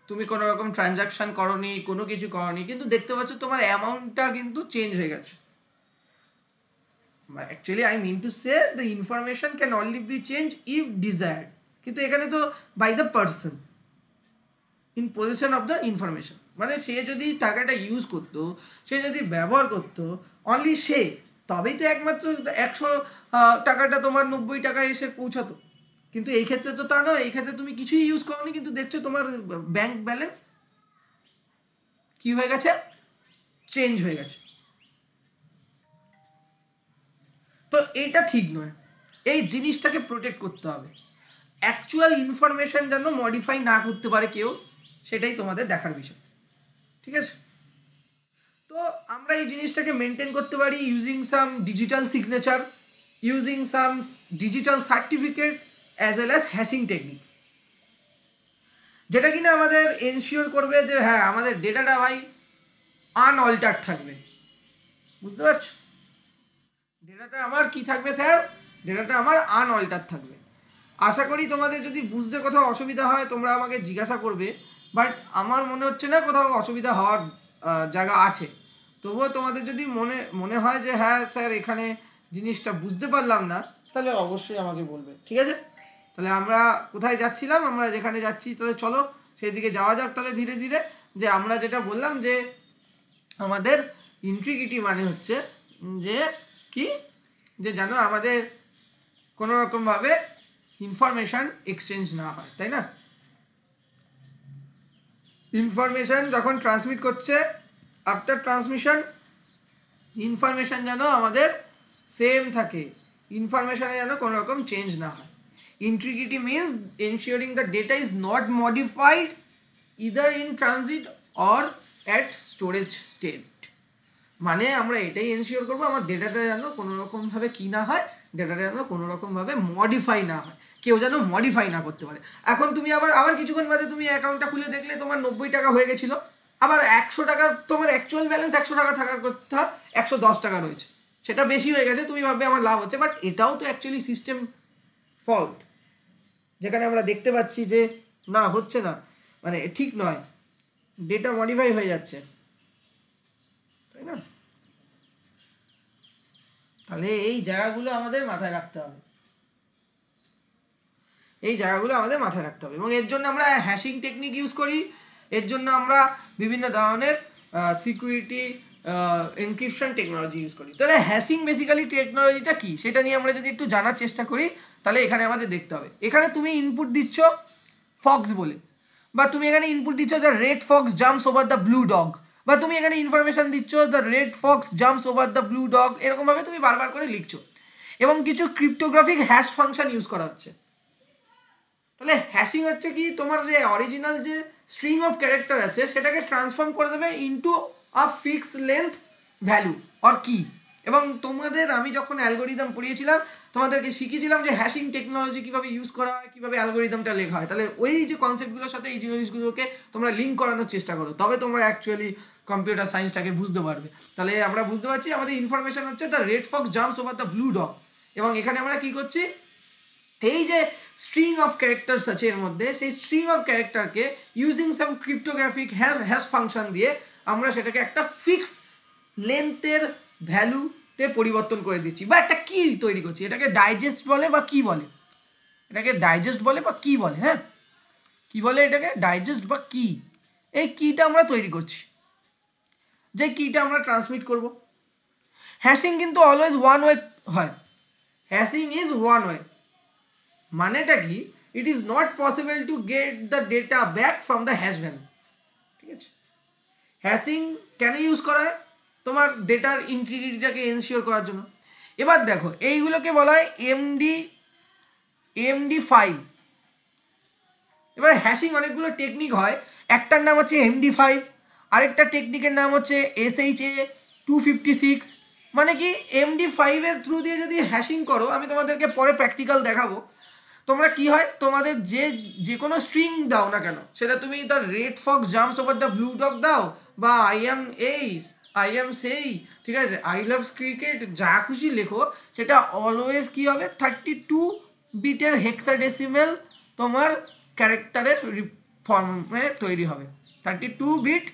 Speaker 1: তুমি কোনো রকম ট্রানজাকশন করনি, কোনো কিছু করনি, কিন্তু দেখতে পাচ্ছ তোমার অ্যামাউন্টটা কিন্তু চেঞ্জ হয়ে গেছে। Actually I mean to say the information can only be change if desired, কিন্তু এখানে তো by the person in position of the information, মানে সে যদি টাকাটা ইউজ করতো, সে যদি ব্যবহার করতো অনলি সে, তবেই তো একমাত্র 100 টাকাটা তোমার 90 টাকায় এসে পৌঁছাতো। কিন্তু এই ক্ষেত্রে তো তা নয়, এই ক্ষেত্রে তুমি কিছুই ইউজ করোনি, কিন্তু দেখছো তোমার ব্যাংক ব্যালেন্স কি হয়ে গেছে? চেঞ্জ হয়ে গেছে। তো এটা ঠিক নয়, এই জিনিসটাকে প্রোটেক্ট করতে হবে। অ্যাকচুয়াল ইনফরমেশন যেন মডিফাই না করতে পারে কেউ, সেটাই তোমাদের দেখার বিষয়। ঠিক আছে, তো আমরা এই জিনিসটাকে মেনটেন করতে পারি using some digital signature, using some digital certificate as well as hashing technique, যেটা কিনা আমাদের এনশিওর করবে যে হ্যাঁ আমাদের ডেটাটা ভাই আনঅল্টার্ড থাকবে। বুঝতে পারছো? ডেটাটা আমার কি থাকবে স্যার? ডেটাটা আমার আনঅল্টার্ড থাকবে। আশা করি তোমাদের যদি বুঝতে কোথাও অসুবিধা হয় তোমরা আমাকে জিজ্ঞাসা করবে, বাট আমার মনে হচ্ছে না কোথাও অসুবিধা হওয়ার জায়গা আছে। তবুও তোমাদের যদি মনে হয় যে হ্যাঁ স্যার এখানে জিনিসটা বুঝতে পারলাম না, তাহলে অবশ্যই আমাকে বলবে। ঠিক আছে, তাহলে আমরা কোথায় যাচ্ছিলাম? আমরা যেখানে যাচ্ছি তাহলে চলো সেই দিকে যাওয়া যাক তাহলে ধীরে ধীরে। যে আমরা যেটা বললাম যে আমাদের ইন্টিগ্রিটি মানে হচ্ছে যে কি, যে যেন আমাদের কোনো রকমভাবে ইনফরমেশান এক্সচেঞ্জ না হয়, তাই না? ইনফরমেশন যখন ট্রান্সমিট করছে, আফটার ট্রান্সমিশন ইনফরমেশন যেন আমাদের সেম থাকে, ইনফরমেশনে যেন কোনো রকম চেঞ্জ না হয়। Integrity means ensuring the data is not modified either in transit or at storage state. মানে আমরা এটাই এনশিওর করবো আমার ডেটাটা যেন কোনো রকমভাবে কী না হয়, ডেটাটা যেন কোনো রকমভাবে মডিফাই না হয়, কেউ যেন মডিফাই না করতে পারে। এখন তুমি আবার কিছুক্ষণ বাদে তুমি অ্যাকাউন্টটা খুলে দেখলে তোমার 90 টাকা হয়ে গেছিলো, আবার 100 টাকা তোমার অ্যাকচুয়াল ব্যালেন্স 100 টাকা থাকার কথা 110 টাকা রয়েছে, সেটা বেশি হয়ে গেছে, তুমি ভাববে আমার লাভ হচ্ছে, বাট এটাও তো অ্যাকচুয়ালি সিস্টেম ফল্ট, যেখানে আমরা দেখতে পাচ্ছি যে না হচ্ছে না, মানে ঠিক নয়, ডেটা মডিফাই হয়ে যাচ্ছে, তাই না? তাহলে এই জায়গাগুলো আমাদের মাথায় রাখতে হবে, এই জায়গাগুলো আমাদের মাথায় রাখতে হবে। এবং এর জন্য আমরা হ্যাশিং টেকনিক ইউজ করি, এর জন্য আমরা বিভিন্ন ধরনের সিকিউরিটি এনক্রিপশন টেকনোলজি ইউজ করি। তাহলে হ্যাশিং বেসিক্যালি টেকনোলজিটা কি সেটা নিয়ে আমরা যদি একটু জানার চেষ্টা করি, তাহলে এখানে আমাদের দেখতে হবে, এখানে তুমি ইনপুট দিচ্ছ ফক্স বলে, বা তুমি এখানে ইনপুট দিচ্ছ the red Fox jumps over the blue dog, বা তুমি এখানে ইনফরমেশন দিচ্ছ the red Fox jumps over the blue dog, এরকমভাবে তুমি বারবার করে লিখছো, এবং কিছু ক্রিপ্টোগ্রাফিক হ্যাশ ফাংশন ইউজ করা হচ্ছে। তাহলে হ্যাশিং হচ্ছে কি, তোমার যে অরিজিনাল যে স্ট্রিং অফ ক্যারেক্টার আছে সেটাকে ট্রান্সফর্ম করে দেবে into a fix length value or কি। এবং তোমাদের আমি যখন অ্যালগোরিদম পড়িয়েছিলাম তোমাদেরকে শিখিয়েছিলাম যে হ্যাশিং টেকনোলজি কীভাবে ইউজ করা হয়, কীভাবে অ্যালগোরিদমটা লেখা হয়। তাহলে ওই যে কনসেপ্টগুলোর সাথে এই জিনিসগুলোকে তোমরা লিঙ্ক করানোর চেষ্টা করো, তবে তোমরা অ্যাকচুয়ালি কম্পিউটার সায়েন্সটাকে বুঝতে পারবে। তাহলে আমরা বুঝতে পারছি আমাদের ইনফরমেশন হচ্ছে the red Fox jumps over the blue dog, এবং এখানে আমরা কি করছি, এই যে স্ট্রিং অফ ক্যারেক্টার্স আছে এর মধ্যে, সেই স্ট্রিং অফ ক্যারেক্টারকে using some cryptographic hash function দিয়ে আমরা সেটাকে একটা ফিক্স লেন্থের ভ্যালুতে পরিবর্তন করে দিচ্ছি, বা একটা কি তৈরি করছি, এটাকে ডাইজেস্ট বলে বা কি বলে, এটাকে ডাইজেস্ট বলে বা কি বলে, হ্যাঁ কি বলে এটাকে, ডাইজেস্ট বা কি। এই কিটা আমরা তৈরি করছি, যে কিটা আমরা ট্রান্সমিট করব। হ্যাশিং কিন্তু অলওয়েজ ওয়ান ওয়ে হয়, হ্যাশিং ইজ ওয়ান ওয়ে, মানেটা কি, it is not possible to get the data back from the hash value. ঠিক আছে, হ্যাশিং কেন ইউজ করা হয়, তোমার ডেটার ইন্টিগ্রিটিটাকে এনশিওর করার জন্য। এবার দেখো এইগুলোকে বলা হয় MD5। এবার হ্যাশিং অনেকগুলো টেকনিক হয়, একটার নাম হচ্ছে MD5, আরেকটা টেকনিকের নাম হচ্ছে SHA-256। মানে কি MD5 এর থ্রু দিয়ে যদি হ্যাশিং করো, আমি তোমাদেরকে পরে প্র্যাকটিক্যাল দেখাবো, তোমরা কি হয়, তোমাদের যে কোনো স্ট্রিং দাও না কেন, সেটা তুমি the red Fox jumps over the blue dog দাও, বা আই এম সেই, ঠিক আছে, আই লাভ ক্রিকেট, যা খুশি লেখো, সেটা অলওয়েজ কি হবে, 32 বিটের হেক্সাডেসিমেল তোমার ক্যারেক্টারের ফর্মে তৈরি হবে, 32 বিট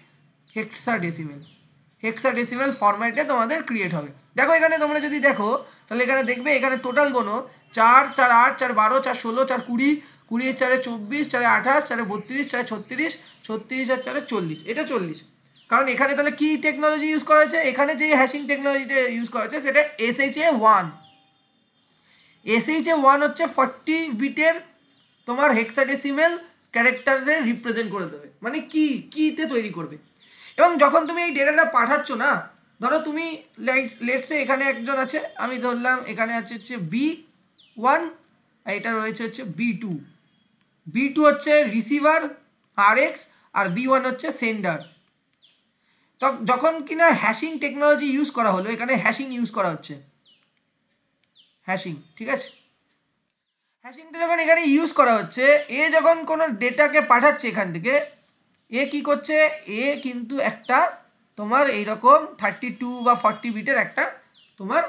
Speaker 1: হেক্সাডেসিমেল ফরম্যাটে তোমাদের ক্রিয়েট হবে। দেখো এখানে তোমরা যদি দেখো, তাহলে এখানে দেখবে এখানে টোটাল কোনো 4, 4, 8, 4, 12, 4, 16, 4, 20, 20, 4, 24, 4, 28, 4, 32, 4, 36, 36 আর 4, 40, এটা 40। কারণ এখানে তাহলে কি টেকনোলজি ইউজ করা হয়েছে, এখানে যে হ্যাশিং টেকনোলজিটা ইউজ করা হয়েছে সেটা SHA-1। SHA-1 হচ্ছে 40 বিটের তোমার হেক্সাডেসিমেল ক্যারেক্টারে রিপ্রেজেন্ট করে দেবে, মানে কিতে তৈরি করবে। এবং যখন তুমি এই ডেটাটা পাঠাচ্ছ না, ধরো তুমি লেটসে এখানে একজন আছে, আমি ধরলাম এখানে আছে হচ্ছে B1, আর এটা রয়েছে হচ্ছে B2 হচ্ছে রিসিভার RX, আর B1 হচ্ছে সেন্ডার। তো যখন কিনা হ্যাশিং টেকনোলজি ইউজ করা হলো, এখানে হ্যাশিং ইউজ করা হচ্ছে, হ্যাশিং, ঠিক আছে, হ্যাশিংটা যখন এখানে ইউজ করা হচ্ছে, এ যখন কোনো ডেটাকে পাঠাচ্ছে এখান থেকে, এ কি করছে, এ কিন্তু একটা তোমার এইরকম 32 বা 40 বিটের একটা তোমার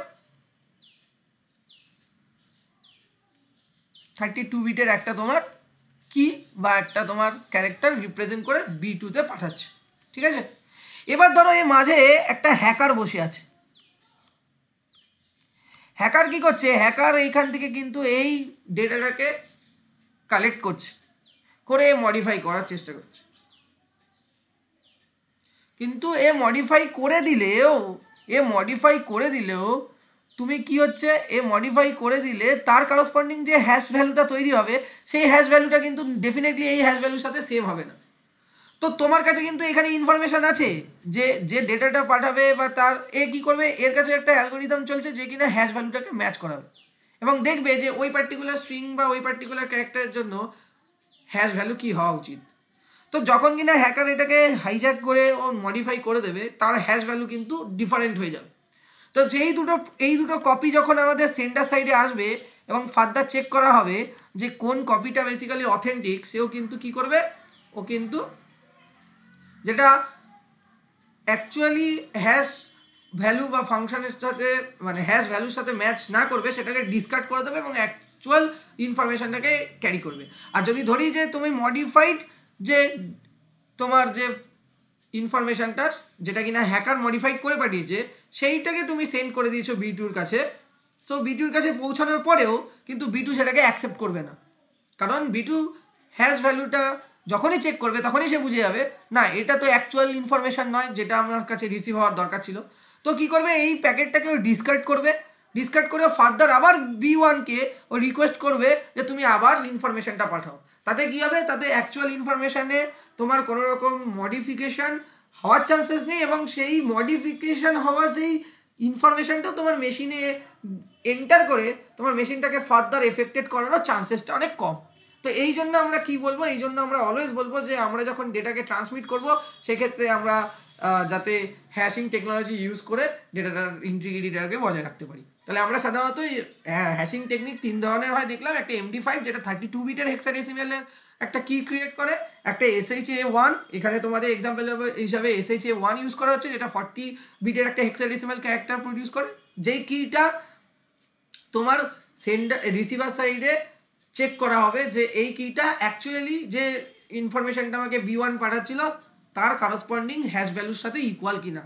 Speaker 1: 32 বিটের একটা তোমার কি বা একটা তোমার ক্যারেক্টার রিপ্রেজেন্ট করে B2-তে পাঠাচ্ছে, ঠিক আছে। এবার ধরো এই মাঝে একটা হ্যাকার বসে আছে, হ্যাকার কি করছে, হ্যাকার এইখান থেকে কিন্তু এই ডেটাটাকে কালেক্ট করছে, করে মডিফাই করার চেষ্টা করছে। কিন্তু এ মডিফাই করে দিলেও তুমি কি হচ্ছে, এ মডিফাই করে দিলে তার করসপন্ডিং যে হ্যাশ ভ্যালুটা তৈরি হবে, সেই হ্যাশ ভ্যালুটা কিন্তু ডেফিনেটলি এই হ্যাশ ভ্যালুর সাথে সেম হবে না। তো তোমার কাছে কিন্তু এখানে ইনফরমেশন আছে যে যে ডেটাটা পাঠাবে বা তার কি করবে, এর কাছে একটা অ্যালগোরিদম চলছে যে কিনা হ্যাশ ভ্যালুটাকে ম্যাচ করাবে এবং দেখবে যে ওই পার্টিকুলার স্ট্রিং বা ওই পার্টিকুলার ক্যারেক্টারের জন্য হ্যাশ ভ্যালু কি হওয়া উচিত। তো যখন কিনা হ্যাকার এটাকে হাইজ্যাক করে ও মডিফাই করে দেবে, তার হ্যাশ ভ্যালু কিন্তু ডিফারেন্ট হয়ে যাবে। তো এই দুটো কপি যখন আমাদের সেন্টার সাইডে আসবে এবং ফার্দার চেক করা হবে যে কোন কপিটা বেসিক্যালি অথেন্টিক, সেও কিন্তু কি করবে, ও কিন্তু যেটা অ্যাকচুয়ালি হ্যাশ ভ্যালু বা ফাংশনের সাথে মানে হ্যাশ ভ্যালুর সাথে ম্যাচ না করবে সেটাকে ডিসকার্ড করে দেবে এবং অ্যাকচুয়াল ইনফরমেশনটাকে ক্যারি করবে। আর যদি ধরি যে তুমি মডিফাইড যে তোমার যে ইনফরমেশনটা যেটা কিনা হ্যাকার মডিফাইড করে পাঠিয়েছে সেইটাকে তুমি সেন্ড করে দিয়েছো B2-র কাছে, সো B2-র কাছে পৌঁছানোর পরেও কিন্তু B2 সেটাকে অ্যাকসেপ্ট করবে না, কারণ B2 হ্যাশ ভ্যালুটা যখনই চেক করবে তখনই সে বুঝে যাবে না এটা তো অ্যাকচুয়াল ইনফরমেশন নয় যেটা আমার কাছে রিসিভ হওয়ার দরকার ছিল। তো কি করবে, এই প্যাকেটটাকে ও ডিসকার্ড করবে, ডিসকার্ড করে ফার্দার আবার B1-কে ও রিকোয়েস্ট করবে যে তুমি আবার ইনফরমেশনটা পাঠাও। তাতে কি হবে, তাতে অ্যাকচুয়াল ইনফরমেশনে তোমার কোনো রকম মডিফিকেশান হওয়ার চান্সেস নেই এবং সেই মডিফিকেশান হওয়া সেই ইনফরমেশনটাও তোমার মেশিনে এন্টার করে তোমার মেশিনটাকে ফার্দার এফেক্টেড করারও চান্সেসটা অনেক কম। তো এই জন্য আমরা কি বলবো, এই জন্য আমরা অলওয়েজ বলবো যে আমরা যখন ডেটাকে ট্রান্সমিট করব সেক্ষেত্রে আমরা যাতে হ্যাশিং টেকনোলজি ইউজ করে ডেটাটার ইন্টিগ্রিটিটাকে বজায় রাখতে পারি। তাহলে আমরা সাধারণত হ্যাশিং টেকনিক 3 ধরনের হয় দেখলাম, একটা MD5 যেটা 32 বিটের হেক্সাডেসিমেলের একটা কি ক্রিয়েট করে, একটা SHA-1, এখানে তোমাদের এক্সাম্পল হিসাবে SHA-1 ইউজ করা হচ্ছে যেটা 40 বিটের একটা হেক্সাডেসিমেল ক্যারেক্টার প্রডিউস করে, যেই কিটা তোমার সেন্ডার রিসিভার সাইডে চেক করা হবে যে এই কিটা অ্যাকচুয়ালি যে ইনফরমেশনটা আমাকে B1 পাঠাচ্ছিল তার করসপন্ডিং হ্যাশ ভ্যালুর সাথে ইকুয়াল কিনা,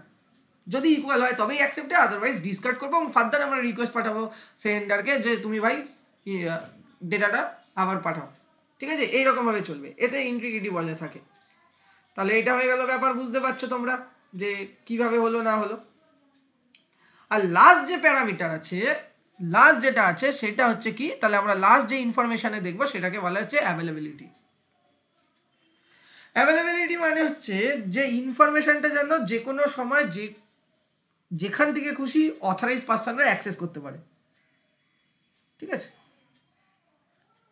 Speaker 1: যদি ইকুয়াল হয় তবেই অ্যাকসেপ্টে, আদারওয়াইজ ডিসকার্ড করবো এবং ফার্দার আমরা রিকোয়েস্ট পাঠাবো সেন্ডারকে যে তুমি ভাই ডেটাটা আবার পাঠাও। ঠিক আছে, এইরকমভাবে চলবে, এতে ইন্টিগ্রিটি বজায় থাকে। তাহলে এটা হয়ে গেল ব্যাপার, বুঝতে পারছো তোমরা যে কিভাবে হলো না হলো। আর লাস্ট যে প্যারামিটার আছে, লাস্ট যেটা আছে সেটা হচ্ছে কি, তাহলে আমরা লাস্ট যে ইনফরমেশনে দেখবো সেটাকে বলা হচ্ছে অ্যাভেলেবিলিটি। অ্যাভেলেবিলিটি মানে হচ্ছে যে ইনফরমেশনটা যেন যে কোনো সময় যেখান থেকে খুশি অথরাইজ পারসনরা অ্যাক্সেস করতে পারে। ঠিক আছে,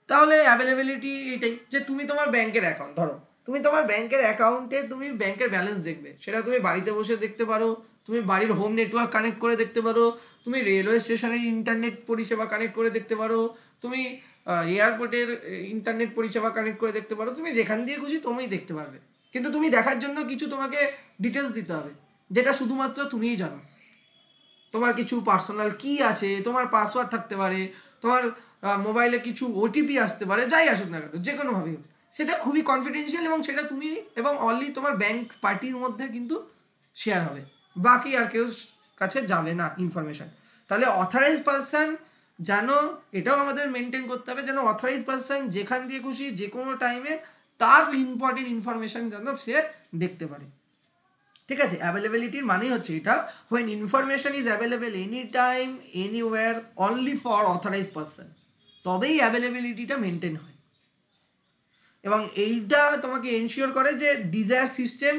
Speaker 1: তাহলে অ্যাভেলেবিলিটি এটাই যে তুমি তোমার ব্যাংকের অ্যাকাউন্ট, ধরো তুমি তোমার ব্যাংকের অ্যাকাউন্টে তুমি ব্যাংকের ব্যালেন্স দেখবে, সেটা তুমি বাড়িতে বসে দেখতে পারো, তুমি বাড়ির হোম নেটওয়ার্ক কানেক্ট করে দেখতে পারো, তুমি রেলওয়ে স্টেশনের ইন্টারনেট পরিষেবা কানেক্ট করে দেখতে পারো, তুমি এয়ারপোর্টের ইন্টারনেট পরিষেবা কানেক্ট করে দেখতে পারো, তুমি যেখান দিয়ে খুশি তুমি দেখতে পারবে। কিন্তু তুমি দেখার জন্য কিছু তোমাকে ডিটেলস দিতে হবে যেটা শুধুমাত্র তুমিই জানো। তোমার কিছু পার্সোনাল কি আছে, তোমার পাসওয়ার্ড থাকতে পারে, তোমার মোবাইলে কিছু OTP আসতে পারে, যাই আসুক না কেন যে কোনোভাবেই হোক, সেটা খুবই কনফিডেন্সিয়াল এবং সেটা তুমি এবং অনলি তোমার ব্যাংক পার্টির মধ্যে কিন্তু শেয়ার হবে, বাকি আর কেউ কাছে যাবে না ইনফরমেশান। তাহলে অথরাইজ পারসন জানো, এটাও আমাদের মেনটেন করতে হবে যেন অথরাইজ পারসন যেখান দিয়ে খুশি যে কোনো টাইমে তার ইম্পর্টেন্ট ইনফরমেশান যেন সে দেখতে পারে। ঠিক আছে, অ্যাভেলেবিলিটির মানেই হচ্ছে এটা, when information is available any time anywhere only for authorise person, তবেই অ্যাভেলেবিলিটিটা মেনটেন হয়। এবং এইটা তোমাকে এনশিওর করে যে ডিজায়ার সিস্টেম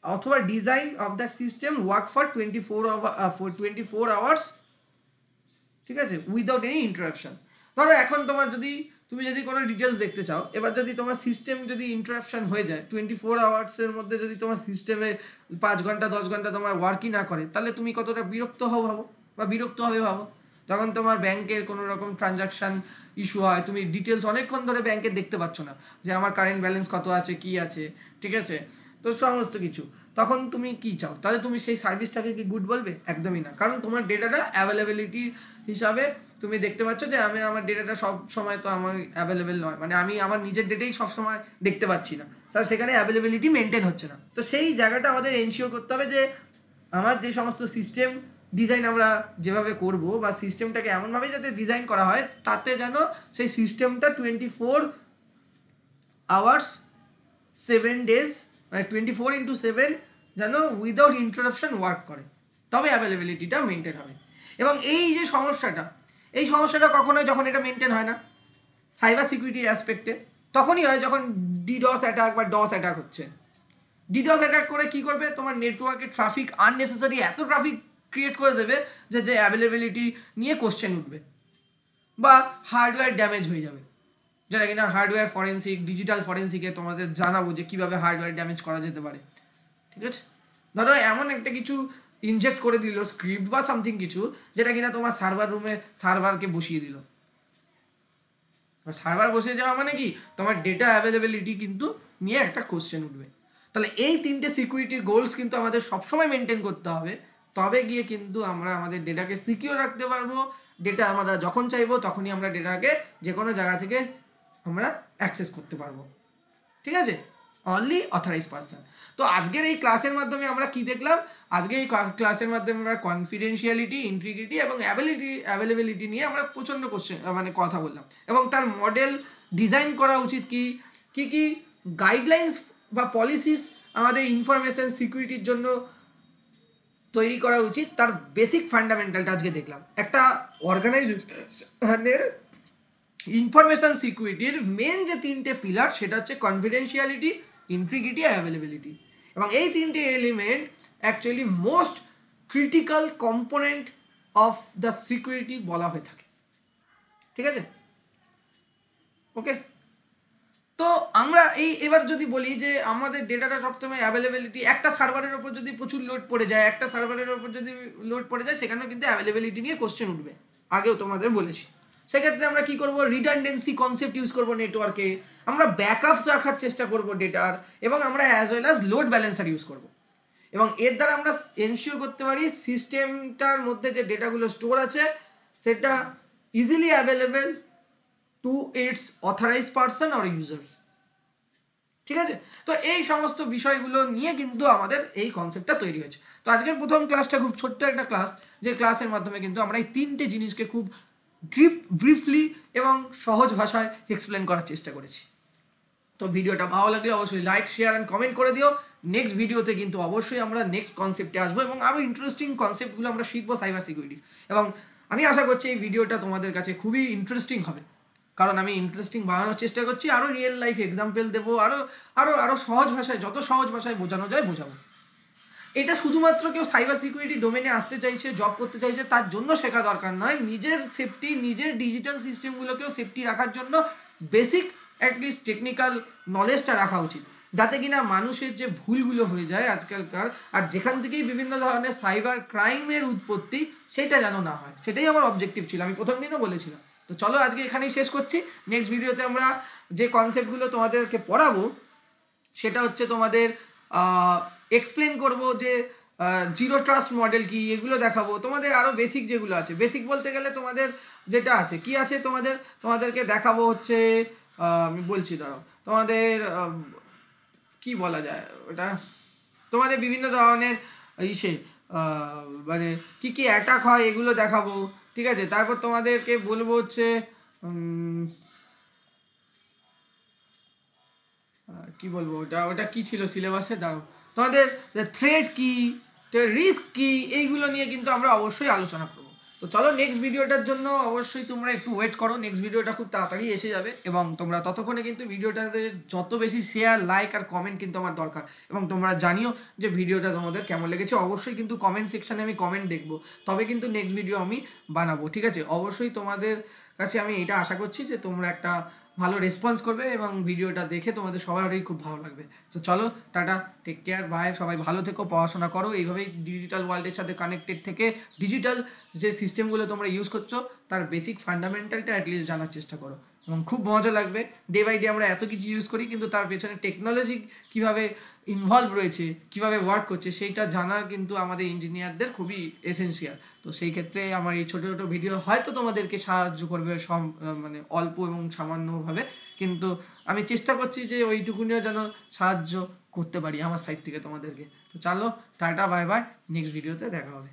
Speaker 1: অথবা design of the system work for 24 hours. ঠিক আছে, উইদাউট এনি ইন্টারাপশন। ধরো এখন তুমি যদি কোনো ডিটেলস দেখতে চাও, এবার যদি তোমার সিস্টেম যদি ইন্টারাপশন হয়ে যায় 24 আওয়ার্সের মধ্যে, যদি তোমার সিস্টেমে 5 ঘন্টা 10 ঘন্টা তোমার ওয়ার্কই না করে, তাহলে তুমি কতটা বিরক্ত হবে ভাবো। যখন তোমার ব্যাংকের কোনো রকম ট্রানজাকশান ইস্যু হয়, তুমি ডিটেলস অনেকক্ষণ ধরে ব্যাংকে দেখতে পাচ্ছ না যে আমার কারেন্ট ব্যালেন্স কত আছে, কি আছে, ঠিক আছে, তো সমস্ত কিছু, তখন তুমি কি চাও, তাহলে তুমি সেই সার্ভিসটাকে কি গুড বলবে? একদমই না, কারণ তোমার ডেটাটা অ্যাভেলেবিলিটি হিসাবে তুমি দেখতে পাচ্ছ যে আমার ডেটাটা সব সময় তো আমার অ্যাভেলেবেল নয়, মানে আমি আমার নিজের ডেটাই সবসময় দেখতে পাচ্ছি না, স্যার সেখানে অ্যাভেলেবিলিটি মেনটেন হচ্ছে না। তো সেই জায়গাটা আমাদের এনশিওর করতে হবে যে আমার যে সমস্ত সিস্টেম ডিজাইন আমরা যেভাবে করব বা সিস্টেমটাকে এমনভাবে যাতে ডিজাইন করা হয় তাতে যেন সেই সিস্টেমটা 24 আওয়ার্স 7 ডেজ মানে 24x7 যেন উইদাউট ইন্টারাপশন ওয়ার্ক করে, তবে অ্যাভেলেবিলিটিটা মেনটেন হবে। এবং এই যে সমস্যাটা কখন হয়, যখন এটা মেনটেন হয় না সাইবার সিকিউরিটি অ্যাসপেক্টে, তখনই হয় যখন ডিডস অ্যাটাক বা ডস অ্যাটাক হচ্ছে। ডিডস অ্যাটাক করে কি করবে, তোমার নেটওয়ার্কে ট্রাফিক আননেসেসারি এত ট্রাফিক ক্রিয়েট করে দেবে যে অ্যাভেলেবিলিটি নিয়ে কোশ্চেন উঠবে, বা হার্ডওয়্যার ড্যামেজ হয়ে যাবে, যেটা কিনা হার্ডওয়্যার ফরেন্সিক, ডিজিটাল ফরেন্সিকে তোমাদের জানাবো যে কীভাবে হার্ডওয়্যার ড্যামেজ করা যেতে পারে। ঠিক আছে, ধরো এমন একটা কিছু ইনজেক্ট করে দিল স্ক্রিপ্ট বা সামথিং কিছু, যেটা কিনা তোমার সার্ভার রুমে সার্ভারকে বসিয়ে দিল। সার্ভার বসে যাওয়া মানে কি, তোমার ডেটা অ্যাভেলেবিলিটি কিন্তু নিয়ে একটা কোশ্চেন উঠবে। তাহলে এই তিনটে সিকিউরিটি গোলস কিন্তু আমাদের সবসময় মেনটেন করতে হবে, তবে গিয়ে কিন্তু আমরা আমাদের ডেটাকে সিকিউর রাখতে পারবো। ডেটা আমরা যখন চাইবো তখনই আমরা ডেটাকে যে কোনো জায়গা থেকে আমরা অ্যাক্সেস করতে পারবো। ঠিক আছে, অনলি অথরাইজ পারসন। তো আজকের এই ক্লাসের মাধ্যমে আমরা কি দেখলাম, আজকে এই ক্লাসের মাধ্যমে আমরা কনফিডেন্সিয়ালিটি, ইন্টিগ্রিটি এবং অ্যাভেলেবিলিটি নিয়ে আমরা প্রচণ্ড কোশ্চেন মানে কথা বললাম, এবং তার মডেল ডিজাইন করা উচিত কি কি কি গাইডলাইন্স বা পলিসিস আমাদের ইনফরমেশন সিকিউরিটির জন্য তৈরি করা উচিত, তার বেসিক ফান্ডামেন্টালটা আজকে দেখলাম। একটা অর্গানাইজেশনের ইনফরমেশন সিকিউরিটির মেন যে তিনটে পিলার, সেটা হচ্ছে কনফিডেন্সিয়ালিটি, ইন্টিগ্রিটি আর অ্যাভেলেবিলিটি, এবং এই তিনটে element actually most critical component of the security বলা হয়ে থাকে। ঠিক আছে, ওকে। তো আমরা এবার যদি বলি যে আমাদের ডেটাটা সবসময় অ্যাভেলেবিলিটি, একটা সার্ভারের ওপর যদি প্রচুর লোড পড়ে যায়, সেখানেও কিন্তু অ্যাভেলেবিলিটি নিয়ে কোশ্চেন উঠবে, আগেও তোমাদের বলেছি। সেক্ষেত্রে আমরা কি করব, রিডান্ডেন্সি কনসেপ্ট ইউজ করব নেটওয়ার্কে, আমরা ব্যাকআপস রাখার চেষ্টা করব ডেটার, এবং আমরা as well as load balancer use করব, এবং এর দ্বারা আমরা এনশিওর করতে পারি সিস্টেমটার মধ্যে যে ডেটাগুলো স্টোর আছে সেটা easily available to its authorise person or users. ঠিক আছে, তো এই সমস্ত বিষয়গুলো নিয়ে কিন্তু আমাদের এই কনসেপ্টটা তৈরি হয়েছে। তো আজকের প্রথম ক্লাসটা খুব ছোট্ট একটা ক্লাস, যে ক্লাসের মাধ্যমে কিন্তু আমরা এই তিনটে জিনিসকে খুব ব্রিফলি এবং সহজ ভাষায় এক্সপ্লেন করার চেষ্টা করেছি। তো ভিডিওটা ভালো লাগলে অবশ্যই লাইক, শেয়ার অ্যান্ড কমেন্ট করে দিও। নেক্সট ভিডিওতে কিন্তু অবশ্যই আমরা নেক্সট কনসেপ্টে আসবো, এবং আরও ইন্টারেস্টিং কনসেপ্টগুলো আমরা শিখবো সাইবার সিকিউরিটি। এবং আমি আশা করছি এই ভিডিওটা তোমাদের কাছে খুবই ইন্টারেস্টিং হবে, কারণ আমি ইন্টারেস্টিং বানানোর চেষ্টা করছি, আরও রিয়েল লাইফ এক্সাম্পল দেবো, আরও সহজ ভাষায়, যত সহজ ভাষায় বোঝানো যায় বোঝাবো। এটা শুধুমাত্র কেউ সাইবার সিকিউরিটি ডোমেনে আসতে চাইছে, জব করতে চাইছে তার জন্য শেখা দরকার নয়, নিজের সেফটি, নিজের ডিজিটাল সিস্টেমগুলোকেও সেফটি রাখার জন্য বেসিক অ্যাটলিস্ট টেকনিক্যাল নলেজটা রাখা উচিত, যাতে কিনা মানুষের যে ভুলগুলো হয়ে যায় আজকালকার, আর যেখান থেকেই বিভিন্ন ধরনের সাইবার ক্রাইমের উৎপত্তি, সেটা যেন না হয়, সেটাই আমার অবজেক্টিভ ছিল, আমি প্রথম দিনও বলেছিলাম। তো চলো আজকে এখানেই শেষ করছি। নেক্সট ভিডিওতে আমরা যে কনসেপ্টগুলো তোমাদেরকে পড়াবো সেটা হচ্ছে তোমাদের এক্সপ্লেন করব যে জিরো ট্রাস্ট মডেল কি, এগুলো দেখাবো তোমাদের। আরও বেসিক যেগুলো আছে, বেসিক বলতে গেলে তোমাদের যেটা আছে কি আছে, তোমাদেরকে দেখাবো হচ্ছে, আমি বলছি দাঁড়াও, তোমাদের কি বলা যায় ওটা, তোমাদের বিভিন্ন ধরনের মানে কি কি অ্যাটাক হয় এগুলো দেখাবো। ঠিক আছে, তারপর তোমাদেরকে বলবো হচ্ছে কি বলবো, ওটা কি ছিল সিলেবাসে, দাঁড়াও, তোমাদের থ্রেট কি, রিস্ক কি, এইগুলো নিয়ে কিন্তু আমরা অবশ্যই আলোচনা করবো। তো চলো নেক্সট ভিডিওটার জন্য অবশ্যই তোমরা একটু ওয়েট করো, নেক্সট ভিডিওটা খুব তাড়াতাড়ি এসে যাবে, এবং তোমরা ততক্ষণে কিন্তু ভিডিওটাতে যত বেশি শেয়ার, লাইক আর কমেন্ট কিন্তু আমার দরকার, এবং তোমরা জানিও যে ভিডিওটা তোমাদের কেমন লেগেছে। অবশ্যই কিন্তু কমেন্ট সেকশানে আমি কমেন্ট দেখবো, তবে কিন্তু নেক্সট ভিডিও আমি বানাবো। ঠিক আছে, অবশ্যই তোমাদের কাছে আমি এটা আশা করছি যে তোমরা একটা ভালো রেসপন্স করবে, এবং ভিডিওটা দেখে তোমাদের সবারই খুব ভালো লাগবে। তো চলো টাটা, টেক কেয়ার, বাই, সবাই ভালো থেকো, পড়াশোনা করো, এইভাবেই ডিজিটাল ওয়ার্ল্ডের সাথে কানেক্টেড থেকে ডিজিটাল যে সিস্টেমগুলো তোমরা ইউজ করছো তার বেসিক ফান্ডামেন্টালটা অ্যাটলিস্ট জানার চেষ্টা করো, এবং খুব মজা লাগবে। ডে বাই ডে আমরা এত কিছু ইউজ করি, কিন্তু তার পেছনে টেকনোলজি কীভাবে ইনভলভ রয়েছে, কীভাবে ওয়ার্ক করছে, সেইটা জানার কিন্তু আমাদের ইঞ্জিনিয়ারদের খুবই এসেনশিয়াল। তো সেই ক্ষেত্রে আমার এই ছোটো ছোটো ভিডিও হয়তো তোমাদেরকে সাহায্য করবে মানে অল্প এবং সামান্যভাবে, কিন্তু আমি চেষ্টা করছি যে ওইটুকুনিও যেন সাহায্য করতে পারি আমার সাইড থেকে তোমাদেরকে। তো চলো টাটা, বাই বাই, নেক্সট ভিডিওতে দেখা হবে।